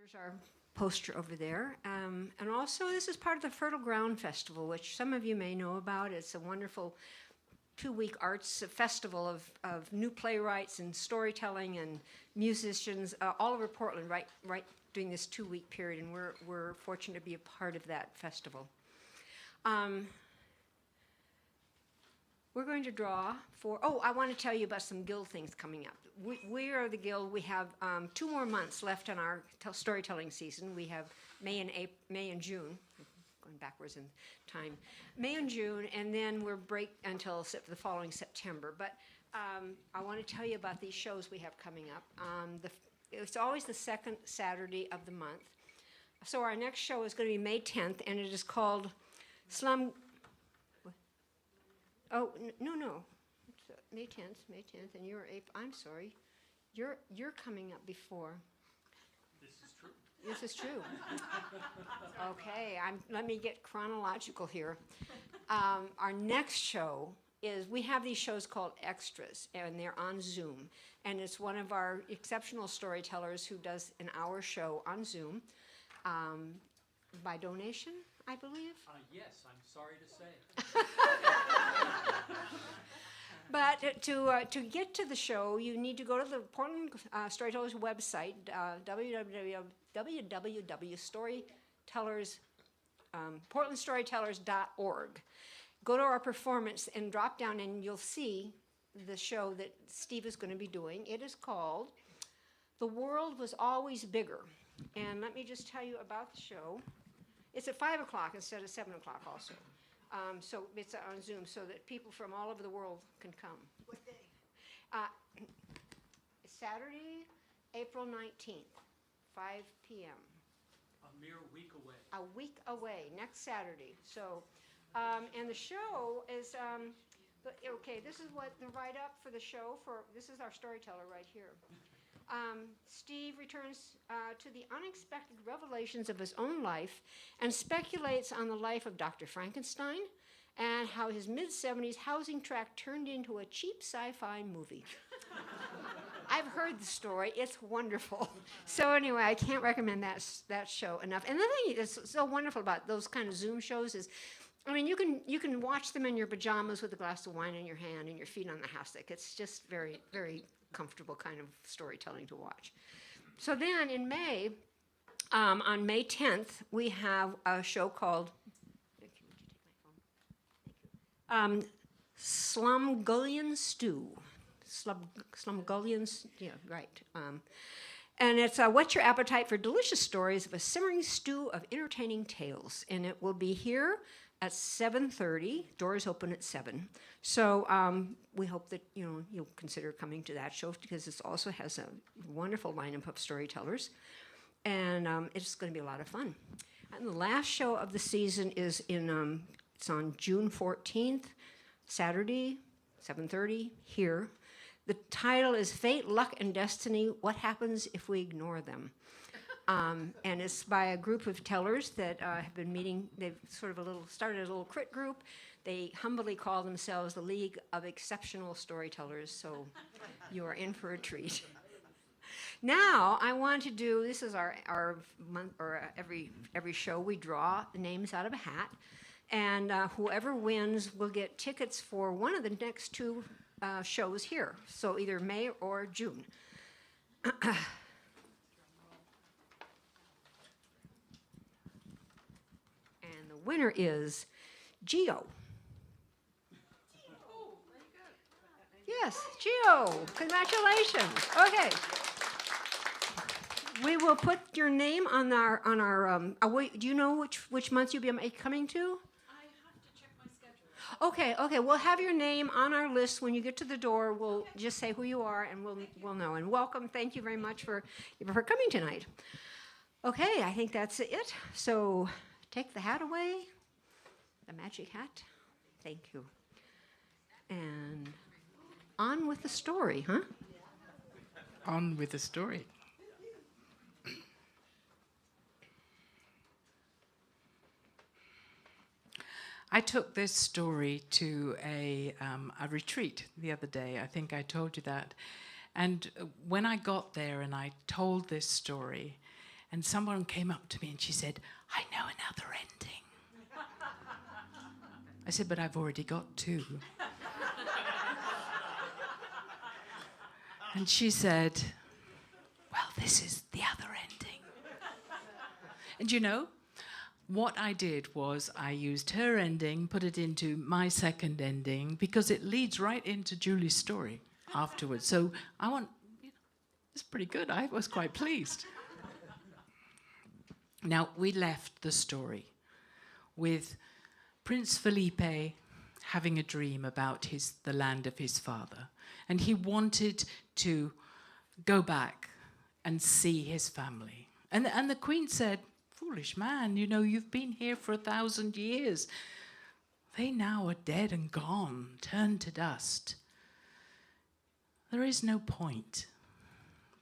There's our poster over there. And also, this is part of the Fertile Ground Festival, which some of you may know about. It's a wonderful 2-week arts festival of new playwrights and storytelling and musicians all over Portland, right during this 2-week period, and we're fortunate to be a part of that festival. We're going to draw for, I want to tell you about some guild things coming up. We are the guild. We have 2 more months left in our storytelling season. We have May and June, going backwards in time, May and June, and then we're break until the following September. But I want to tell you about these shows we have coming up. It's always the second Saturday of the month. So our next show is going to be May 10th, and it is called Slum... Oh, no. It's May 10th, and you're April. I'm sorry. You're coming up before. This is true. Okay, let me get chronological here. Our next show is, we have these shows called Extras, and they're on Zoom. And it's one of our exceptional storytellers who does an hour show on Zoom by donation, I believe. Yes, I'm sorry to say. But to get to the show, you need to go to the Portland Storytellers website, portlandstorytellers.org. Go to our performance and drop down, and you'll see the show that Steve is going to be doing. It is called The World Was Always Bigger. And let me just tell you about the show. It's at 5 o'clock instead of 7 o'clock also. So it's on Zoom so that people from all over the world can come. What day? It's Saturday, April 19th, 5 p.m. A mere week away. A week away, next Saturday. So, and the show is, okay, this is what the write-up for the show, this is our storyteller right here. Steve returns to the unexpected revelations of his own life and speculates on the life of Dr. Frankenstein and how his mid-70s housing tract turned into a cheap sci-fi movie. I've heard the story. It's wonderful. So anyway, I can't recommend that show enough. And the thing that's so wonderful about those kind of Zoom shows is, I mean, you can watch them in your pajamas with a glass of wine in your hand and your feet on the hassock. It's just very, very comfortable kind of storytelling to watch. So then in May, on May 10th, we have a show called Slumgullion Stew. Slumgullion, yeah, right. And it's whet your appetite for delicious stories of a simmering stew of entertaining tales. And it will be here at 7:30. Doors open at 7. So we hope that you'll consider coming to that show because it also has a wonderful lineup of storytellers, and it's going to be a lot of fun. And the last show of the season is it's on June 14th, Saturday, 7:30 here. The title is Fate, Luck, and Destiny: What Happens If We Ignore Them? And it's by a group of tellers that have been meeting. They've started a little crit group. They humbly call themselves the League of Exceptional Storytellers, so you are in for a treat. Now, I want to do, this is our month, or every show we draw the names out of a hat, and whoever wins will get tickets for one of the next 2 shows here, so either May or June. And the winner is Geo. Yes, Geo. Congratulations. Okay. We will put your name on our do you know which month you'll be coming to? I have to check my schedule. Okay. We'll have your name on our list when you get to the door. We'll just say who you are, and we'll know. And welcome. Thank you very much for coming tonight. Okay, I think that's it. So take the hat away, the magic hat. Thank you. And on with the story, huh? On with the story. I took this story to a retreat the other day. I think I told you that. And when I got there and I told this story, And someone came up to me and she said, "I know another ending." I said, "But I've already got two." And she said, "Well, this is the other ending." And you know, what I did was I used her ending, put it into my second ending, because it leads right into Julie's story afterwards. So it's pretty good. I was quite pleased. Now, we left the story with Prince Felipe having a dream about the land of his father. And he wanted to go back and see his family. And the queen said, "Foolish man, you've been here for 1,000 years. They now are dead and gone, turned to dust. There is no point."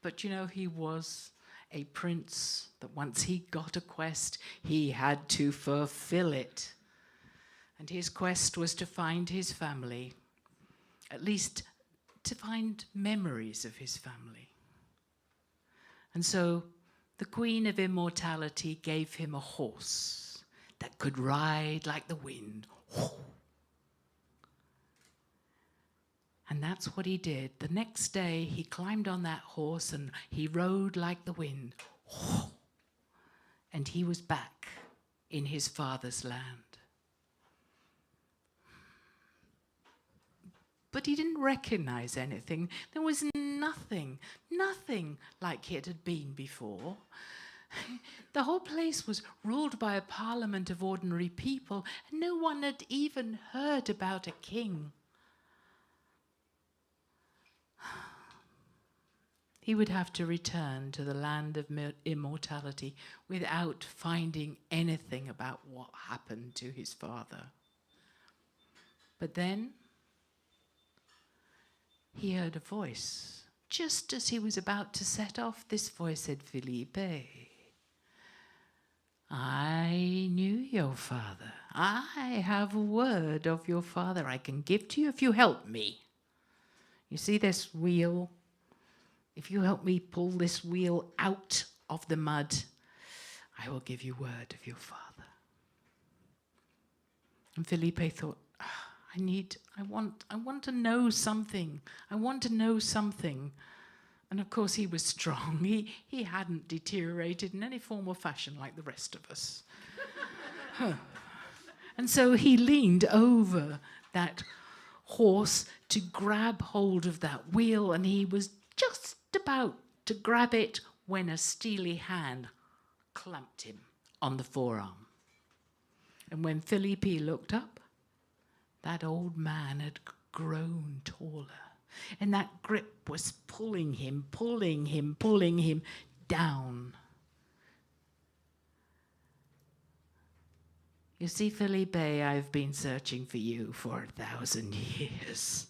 But he was a prince that once he got a quest, he had to fulfill it. And his quest was to find his family, at least to find memories of his family. And so the Queen of Immortality gave him a horse that could ride like the wind. And that's what he did. The next day, he climbed on that horse and he rode like the wind. And he was back in his father's land. But he didn't recognize anything. There was nothing like it had been before. The whole place was ruled by a parliament of ordinary people, and no one had even heard about a king. He would have to return to the land of immortality without finding anything about what happened to his father. But then he heard a voice. Just as he was about to set off, this voice said, "Felipe, I knew your father. I have a word of your father I can give to you if you help me. You see this wheel? If you help me pull this wheel out of the mud, I will give you word of your father." And Felipe thought, I want to know something. I want to know something. And of course he was strong. He hadn't deteriorated in any form or fashion like the rest of us. And so he leaned over that horse to grab hold of that wheel, and he was just about to grab it when a steely hand clamped him on the forearm. And when Felipe looked up, that old man had grown taller, and that grip was pulling him down. You see, Felipe, I've been searching for you for 1,000 years.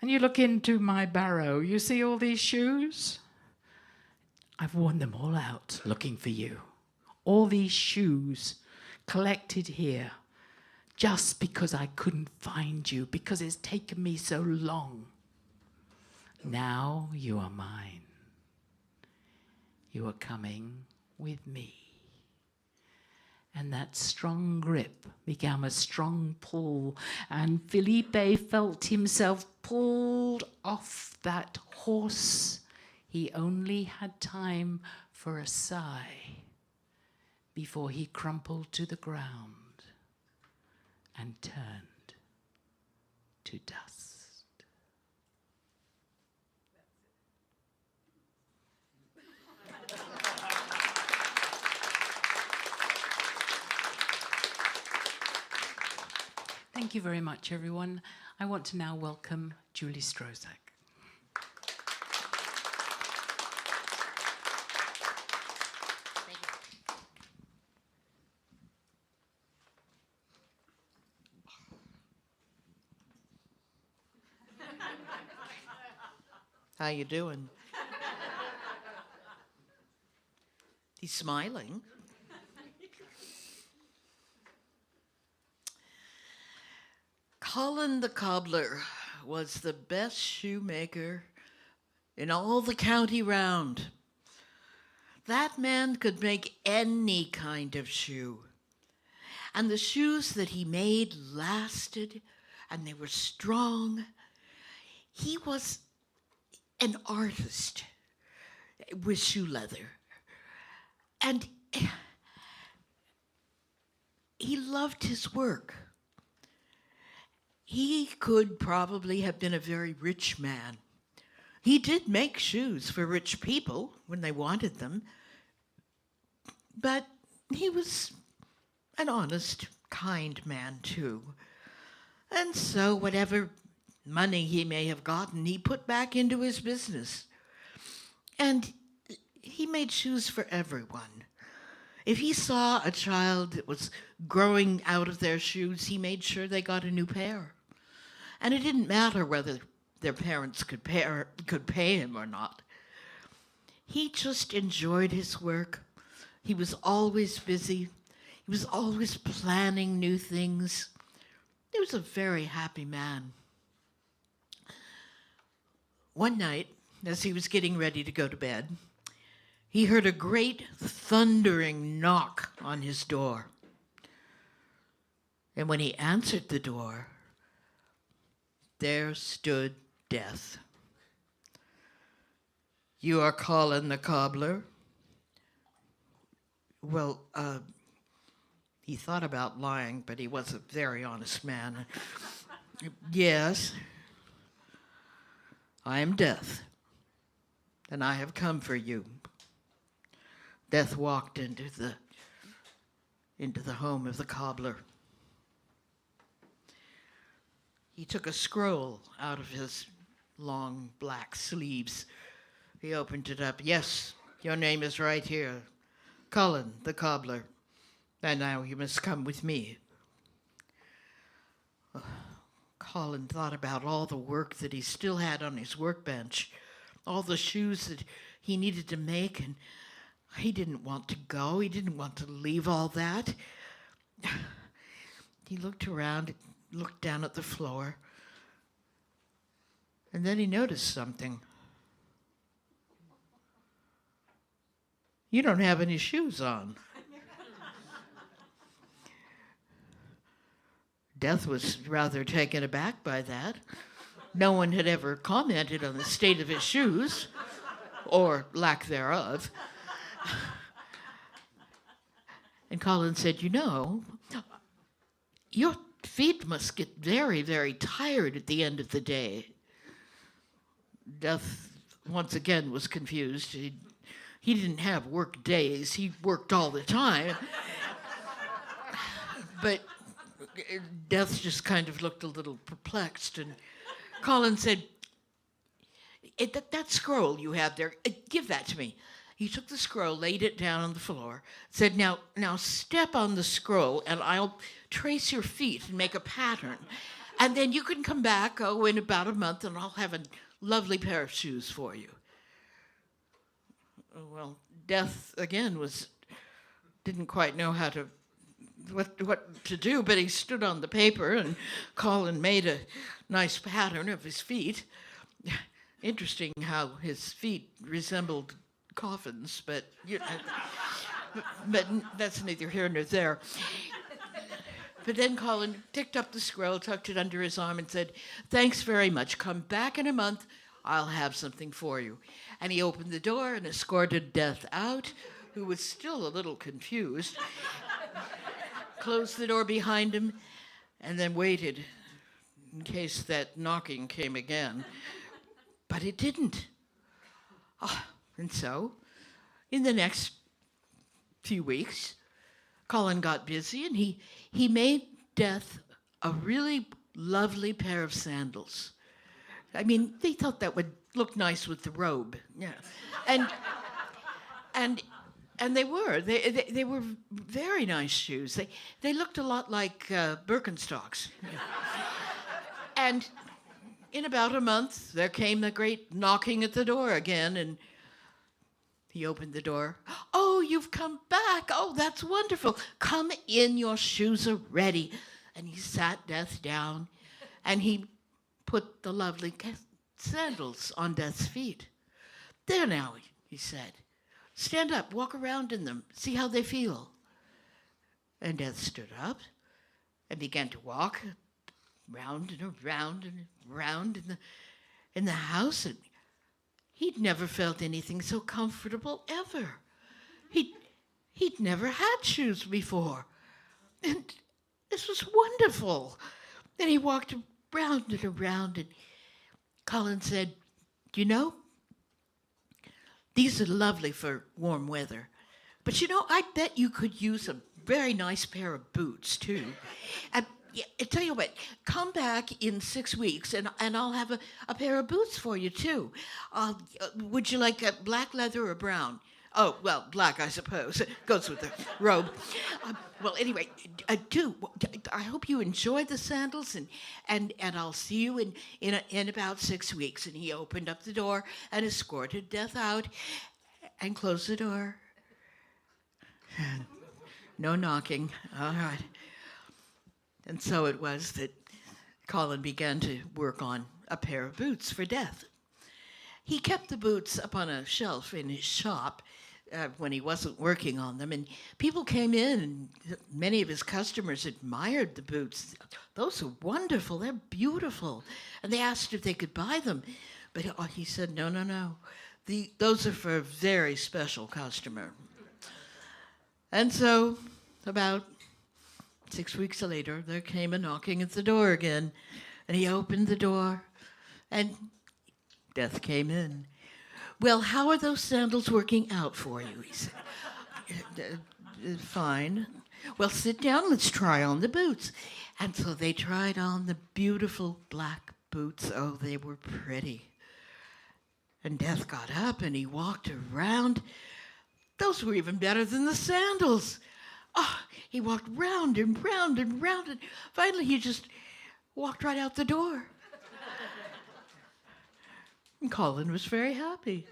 And you look into my barrow, you see all these shoes? I've worn them all out looking for you. All these shoes collected here just because I couldn't find you, because it's taken me so long. Now you are mine. You are coming with me. And that strong grip became a strong pull, and Felipe felt himself pulled off that horse. He only had time for a sigh before he crumpled to the ground and turned to dust. Thank you very much, everyone. I want to now welcome Julie Strozyk. How you doing? He's smiling. Colin the cobbler was the best shoemaker in all the county round. That man could make any kind of shoe. And the shoes that he made lasted, and they were strong. He was an artist with shoe leather. And he loved his work. He could probably have been a very rich man. He did make shoes for rich people when they wanted them, but he was an honest, kind man too. And so whatever money he may have gotten, he put back into his business. And he made shoes for everyone. If he saw a child that was growing out of their shoes, he made sure they got a new pair. And it didn't matter whether their parents could pay him or not. He just enjoyed his work. He was always busy. He was always planning new things. He was a very happy man. One night, as he was getting ready to go to bed, he heard a great thundering knock on his door. And when he answered the door, there stood Death. "You are Colin the cobbler?" Well, he thought about lying, but he was a very honest man. "Yes, I am Death, and I have come for you." Death walked into the home of the cobbler. He took a scroll out of his long black sleeves. He opened it up. "Yes, your name is right here. Colin, the cobbler. And now you must come with me." Colin thought about all the work that he still had on his workbench, all the shoes that he needed to make, and he didn't want to go. He didn't want to leave all that. He looked around, looked down at the floor, and then he noticed something. "You don't have any shoes on." Death was rather taken aback by that. No one had ever commented on the state of his shoes, or lack thereof. And Colin said, "You know, your feet must get very, very tired at the end of the day." Death, once again, was confused. He didn't have work days. He worked all the time. But Death just kind of looked a little perplexed. And Colin said, that scroll you have there, give that to me." He took the scroll, laid it down on the floor, said, now step on the scroll, and I'll trace your feet and make a pattern. And then you can come back, in about a month, and I'll have a lovely pair of shoes for you. Well, Death, again, didn't quite know what to do, but he stood on the paper, and Colin made a nice pattern of his feet. Interesting how his feet resembled coffins, but but that's neither here nor there. But then Colin picked up the scroll, tucked it under his arm, and said, "Thanks very much. Come back in a month. I'll have something for you." And he opened the door and escorted Death out, who was still a little confused, closed the door behind him, and then waited in case that knocking came again. But it didn't. And so, in the next few weeks, Colin got busy, and he made Death a really lovely pair of sandals. I mean, they thought that would look nice with the robe. Yeah. And they were. They were very nice shoes. They looked a lot like Birkenstocks. And in about a month, there came the great knocking at the door again, and he opened the door. "Oh, you've come back. Oh, that's wonderful. Come in, your shoes are ready." And he sat Death down, and he put the lovely sandals on Death's feet. "There now," he said. Stand up, walk around in them, see how they feel. And Death stood up and began to walk round and around and around in the house, and he'd never felt anything so comfortable ever. He'd never had shoes before, and this was wonderful. And he walked around and around, and Colin said, "You know, these are lovely for warm weather, but you know, I bet you could use a very nice pair of boots too. Yeah, I tell you what, come back in 6 weeks and I'll have a pair of boots for you too. Would you like a black leather or brown?" "Oh, well, black, I suppose. It goes with the robe." Well, anyway, I hope you enjoy the sandals, and I'll see you in about 6 weeks. And he opened up the door and escorted Death out and closed the door. No knocking. All right. And so it was that Colin began to work on a pair of boots for Death. He kept the boots up on a shelf in his shop when he wasn't working on them, and people came in, and many of his customers admired the boots. "Those are wonderful, they're beautiful." And they asked if they could buy them, but he said, no. Those are for a very special customer. And so about 6 weeks later, there came a knocking at the door again, and he opened the door, and Death came in. "Well, how are those sandals working out for you?" he said. "Fine." "Well, sit down, let's try on the boots." And so they tried on the beautiful black boots. Oh, they were pretty. And Death got up and he walked around. Those were even better than the sandals. Oh, he walked round and round and round, and finally he just walked right out the door. And Colin was very happy.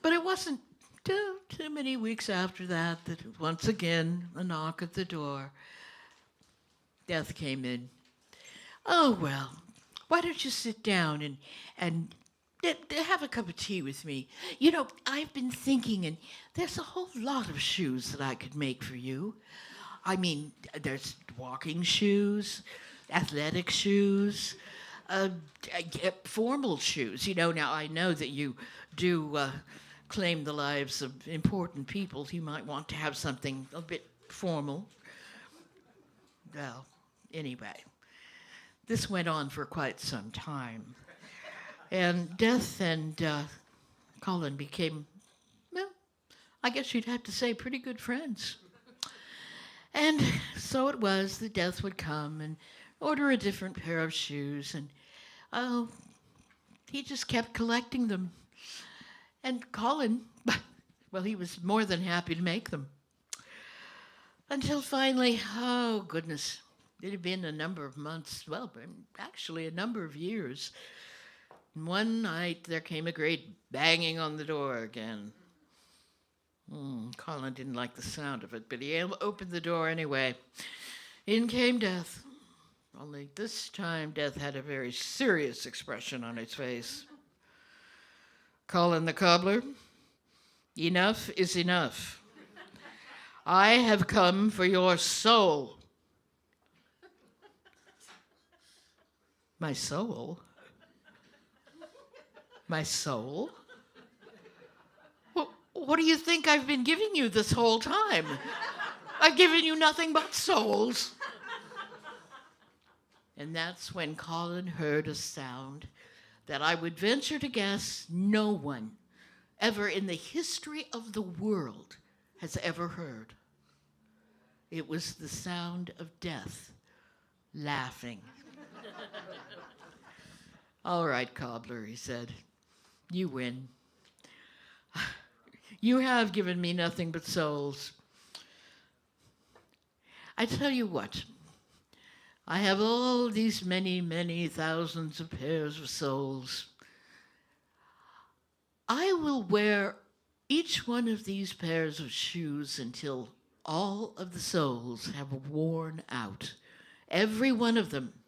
But it wasn't too many weeks after that once again, a knock at the door. Death came in. "Oh, well, why don't you sit down and have a cup of tea with me? You know, I've been thinking, and there's a whole lot of shoes that I could make for you. I mean, there's walking shoes, athletic shoes, formal shoes. You know, now I know that you do claim the lives of important people. You might want to have something a bit formal." Well, anyway, this went on for quite some time. And Death and Colin became, well, I guess you'd have to say pretty good friends. And so it was that Death would come and order a different pair of shoes, and he just kept collecting them. And Colin, well, he was more than happy to make them. Until finally, oh goodness, it had been a number of months, well, actually a number of years. And one night there came a great banging on the door again. Colin didn't like the sound of it, but he opened the door anyway. In came Death. Only this time Death had a very serious expression on his face. "Colin the cobbler, enough is enough. I have come for your soul." "My soul? My soul? What do you think I've been giving you this whole time? I've given you nothing but souls." And that's when Colin heard a sound that I would venture to guess no one ever in the history of the world has ever heard. It was the sound of Death laughing. "All right, cobbler," he said, "you win. You have given me nothing but souls. I tell you what, I have all these many, many thousands of pairs of soles. I will wear each one of these pairs of shoes until all of the soles have worn out, every one of them.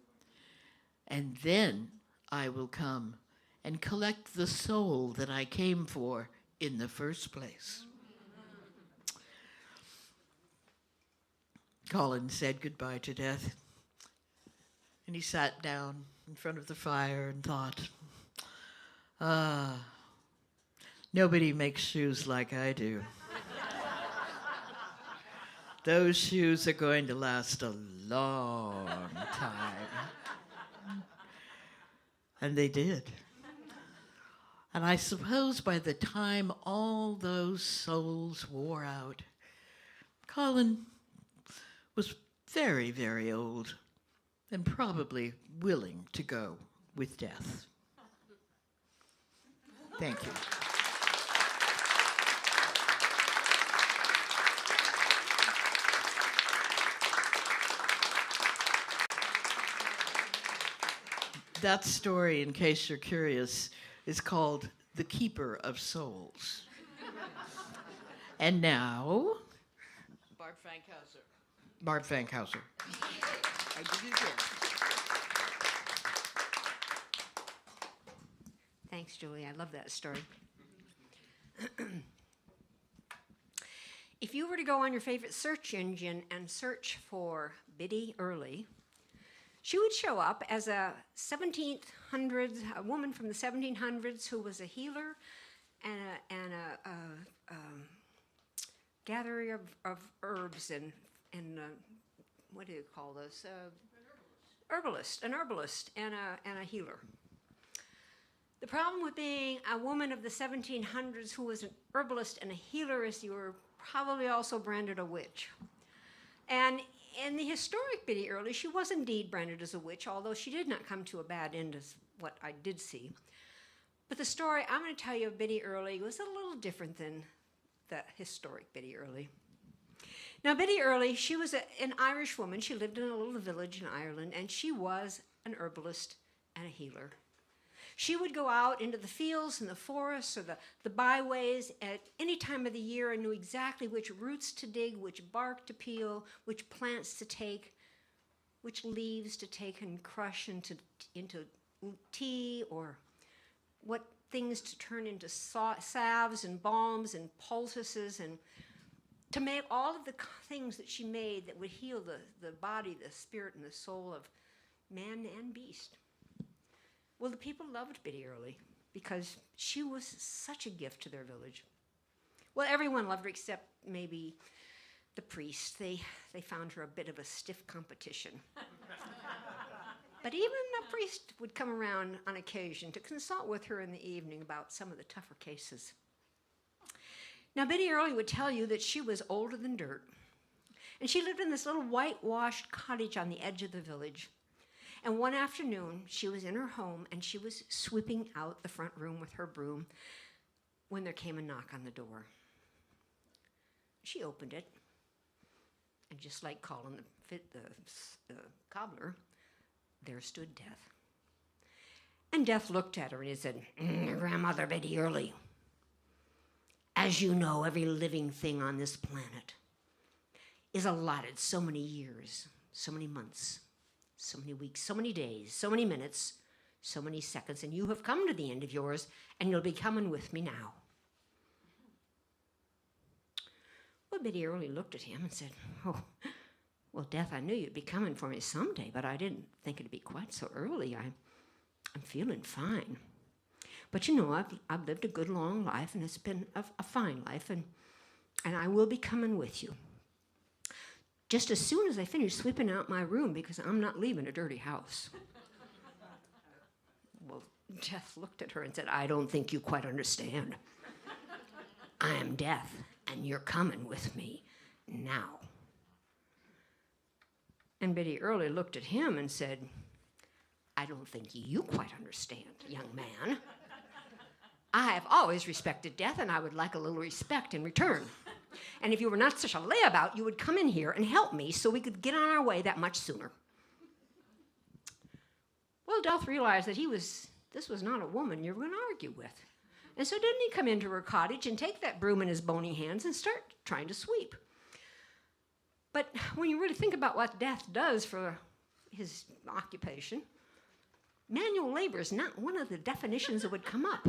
And then I will come and collect the soul that I came for in the first place." Colin said goodbye to death. And he sat down in front of the fire and thought, nobody makes shoes like I do. Those shoes are going to last a long time. And they did. And I suppose by the time all those souls wore out, Colin was very, very old and probably willing to go with death. Thank you. That story, in case you're curious, is called The Keeper of Souls. And now, Barb Fankhauser. I did it again. Thanks, Julie. I love that story. If you were to go on your favorite search engine and search for Biddy Early, she would show up as a woman from the 1700s who was a healer and a gatherer of herbs and what do you call this? An herbalist and a healer. The problem with being a woman of the 1700s who was an herbalist and a healer is you were probably also branded a witch. And in the historic Biddy Early, she was indeed branded as a witch, although she did not come to a bad end as what I did see. But the story I'm going to tell you of Biddy Early was a little different than the historic Biddy Early. Now, Biddy Early, she was an Irish woman. She lived in a little village in Ireland, and she was an herbalist and a healer. She would go out into the fields and the forests or the byways at any time of the year and knew exactly which roots to dig, which bark to peel, which plants to take, which leaves to take and crush into tea, or what things to turn into salves and balms and poultices, and to make all of the things that she made that would heal the body, the spirit, and the soul of man and beast. Well, the people loved Biddy Early because she was such a gift to their village. Well, everyone loved her except maybe the priest. They found her a bit of a stiff competition. But even a priest would come around on occasion to consult with her in the evening about some of the tougher cases. Now, Biddy Early would tell you that she was older than dirt. And she lived in this little whitewashed cottage on the edge of the village. And one afternoon, she was in her home, and she was sweeping out the front room with her broom when there came a knock on the door. She opened it, and just like Colin the cobbler, there stood Death. And Death looked at her, and he said, "Grandmother Biddy Early, as you know, every living thing on this planet is allotted so many years, so many months, so many weeks, so many days, so many minutes, so many seconds, and you have come to the end of yours, and you'll be coming with me now." Well, Biddy Early looked at him and said, "Oh, well, Death, I knew you'd be coming for me someday, but I didn't think it'd be quite so early. I'm feeling fine. But you know, I've lived a good long life, and it's been a fine life, and I will be coming with you. Just as soon as I finish sweeping out my room, because I'm not leaving a dirty house." Well, Death looked at her and said, "I don't think you quite understand. I am Death, and you're coming with me now." And Biddy Early looked at him and said, "I don't think you quite understand, young man. I have always respected Death, and I would like a little respect in return. And if you were not such a layabout, you would come in here and help me so we could get on our way that much sooner." Well, Death realized that this was not a woman you were going to argue with. And so didn't he come into her cottage and take that broom in his bony hands and start trying to sweep. But when you really think about what Death does for his occupation, manual labor is not one of the definitions that would come up.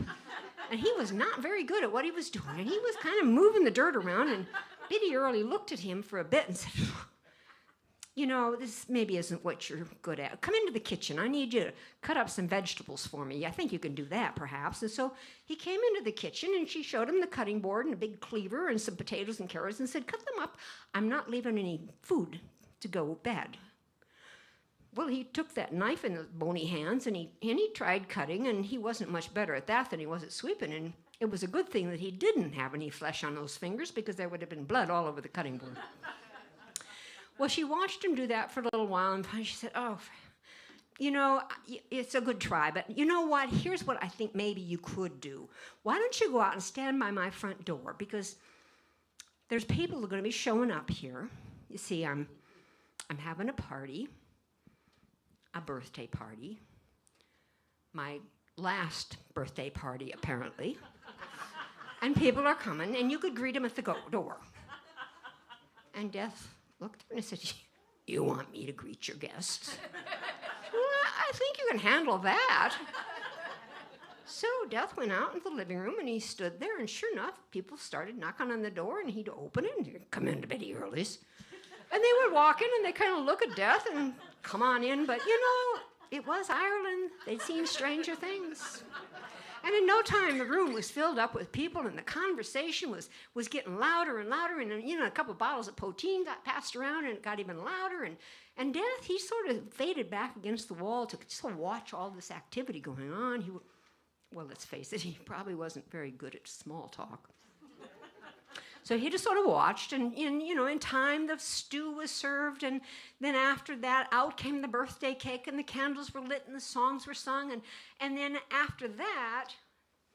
And he was not very good at what he was doing. And he was kind of moving the dirt around. And Biddy Early looked at him for a bit and said, you know, this maybe isn't what you're good at. Come into the kitchen. I need you to cut up some vegetables for me. I think you can do that, perhaps. And so he came into the kitchen, and she showed him the cutting board and a big cleaver and some potatoes and carrots and said, cut them up. I'm not leaving any food to go bad. Well, he took that knife in his bony hands, and he tried cutting, and he wasn't much better at that than he was at sweeping. And it was a good thing that he didn't have any flesh on those fingers, because there would have been blood all over the cutting board. Well, she watched him do that for a little while, and finally she said, oh, you know, it's a good try, but you know what? Here's what I think maybe you could do. Why don't you go out and stand by my front door? Because there's people who are going to be showing up here. You see, I'm having a party, a birthday party, my last birthday party, apparently. And people are coming, and you could greet them at the door. And Death looked at her and said, you want me to greet your guests? Well, I think you can handle that. So Death went out into the living room, and he stood there, and sure enough, people started knocking on the door, and he'd open it, and he'd come into Betty Early's. And they would walk in, and they kind of look at Death and come on in, but you know, it was Ireland. They'd seen stranger things. And in no time, the room was filled up with people, and the conversation was getting louder and louder, and you know, a couple of bottles of poteen got passed around, and it got even louder, and Death, he sort of faded back against the wall to just watch all this activity going on. Well, let's face it, he probably wasn't very good at small talk. So he just sort of watched, and in time, the stew was served, and then after that, out came the birthday cake, and the candles were lit, and the songs were sung, and then after that,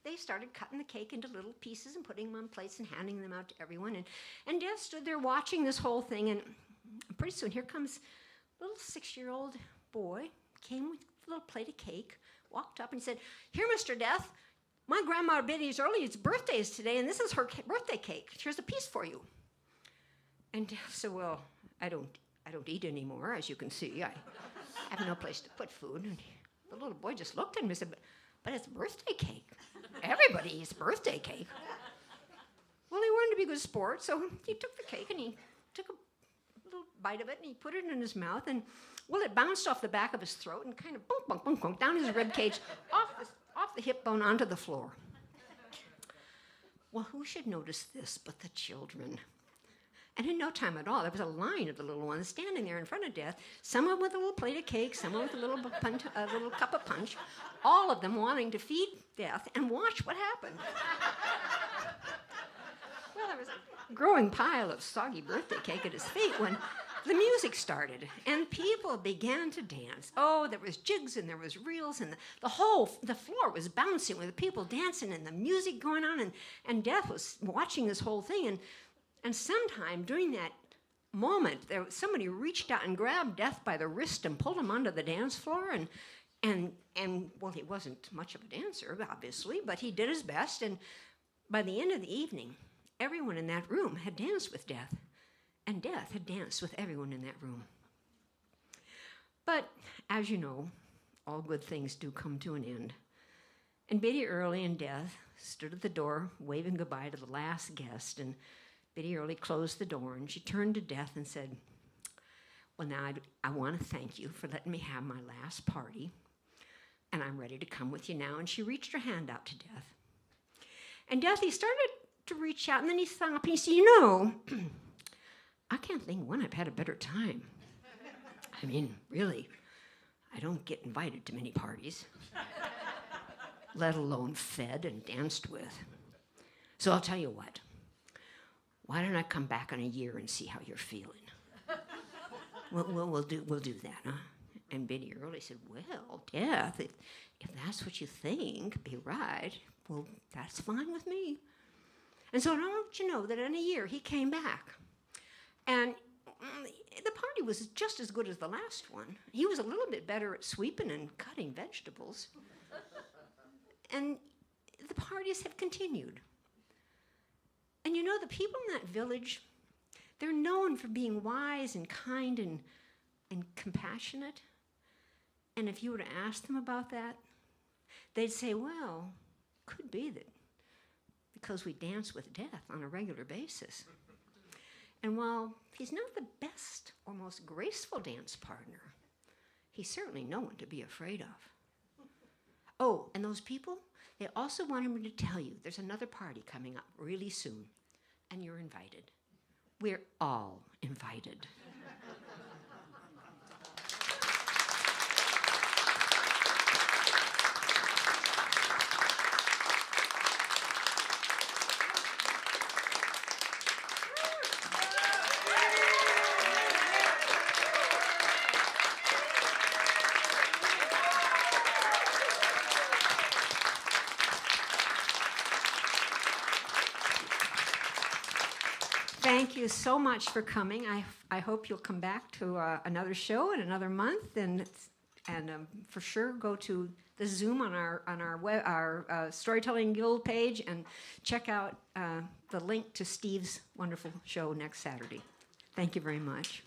they started cutting the cake into little pieces and putting them on plates and handing them out to everyone, and Death stood there watching this whole thing, and pretty soon, here comes a little 6-year-old boy, came with a little plate of cake, walked up and said, "Here, Mr. Death, my grandma Betty's Early's birthday is today, and this is her birthday cake. Here's a piece for you." And Death said, "Well, I don't eat anymore, as you can see. I have no place to put food." And the little boy just looked at him and said, "But it's birthday cake. Everybody eats birthday cake." Well, he wanted to be a good sport, so he took the cake and he took a little bite of it and he put it in his mouth, and well, it bounced off the back of his throat and kind of bunk, bunk, bunk, bunk, down his rib cage, off the hip bone onto the floor. Well, who should notice this but the children? And in no time at all, there was a line of the little ones standing there in front of Death, someone with a little plate of cake, someone with a little cup of punch, all of them wanting to feed Death and watch what happened. Well, there was a growing pile of soggy birthday cake at his feet when the music started, and people began to dance. Oh, there was jigs, and there was reels, and the floor was bouncing with people dancing and the music going on, and Death was watching this whole thing, and sometime during that moment, somebody reached out and grabbed Death by the wrist and pulled him onto the dance floor, and well, he wasn't much of a dancer, obviously, but he did his best, and by the end of the evening, everyone in that room had danced with Death. And Death had danced with everyone in that room. But, as you know, all good things do come to an end. And Betty Early and Death stood at the door, waving goodbye to the last guest, and Betty Early closed the door, and she turned to Death and said, "Well, now I want to thank you for letting me have my last party, and I'm ready to come with you now." And she reached her hand out to Death. And Death, he started to reach out, and then he stopped, and he said, "You know, I can't think when I've had a better time. I mean, really, I don't get invited to many parties, let alone fed and danced with. So I'll tell you what, why don't I come back in a year and see how you're feeling? We'll do that, huh?" And Betty Early said, "Well, Death, if that's what you think, be right, well, that's fine with me." And so I want you to know that in a year, he came back. And the party was just as good as the last one. He was a little bit better at sweeping and cutting vegetables. And the parties have continued. And you know, the people in that village, they're known for being wise and kind and compassionate. And if you were to ask them about that, they'd say, "Well, could be that because we dance with Death on a regular basis." And while he's not the best or most graceful dance partner, he's certainly no one to be afraid of. Oh, and those people, they also wanted me to tell you there's another party coming up really soon, and you're invited. We're all invited. Thank you so much for coming. I hope you'll come back to another show in another month, and for sure go to the Zoom on our Storytelling Guild page and check out the link to Steve's wonderful show next Saturday. Thank you very much.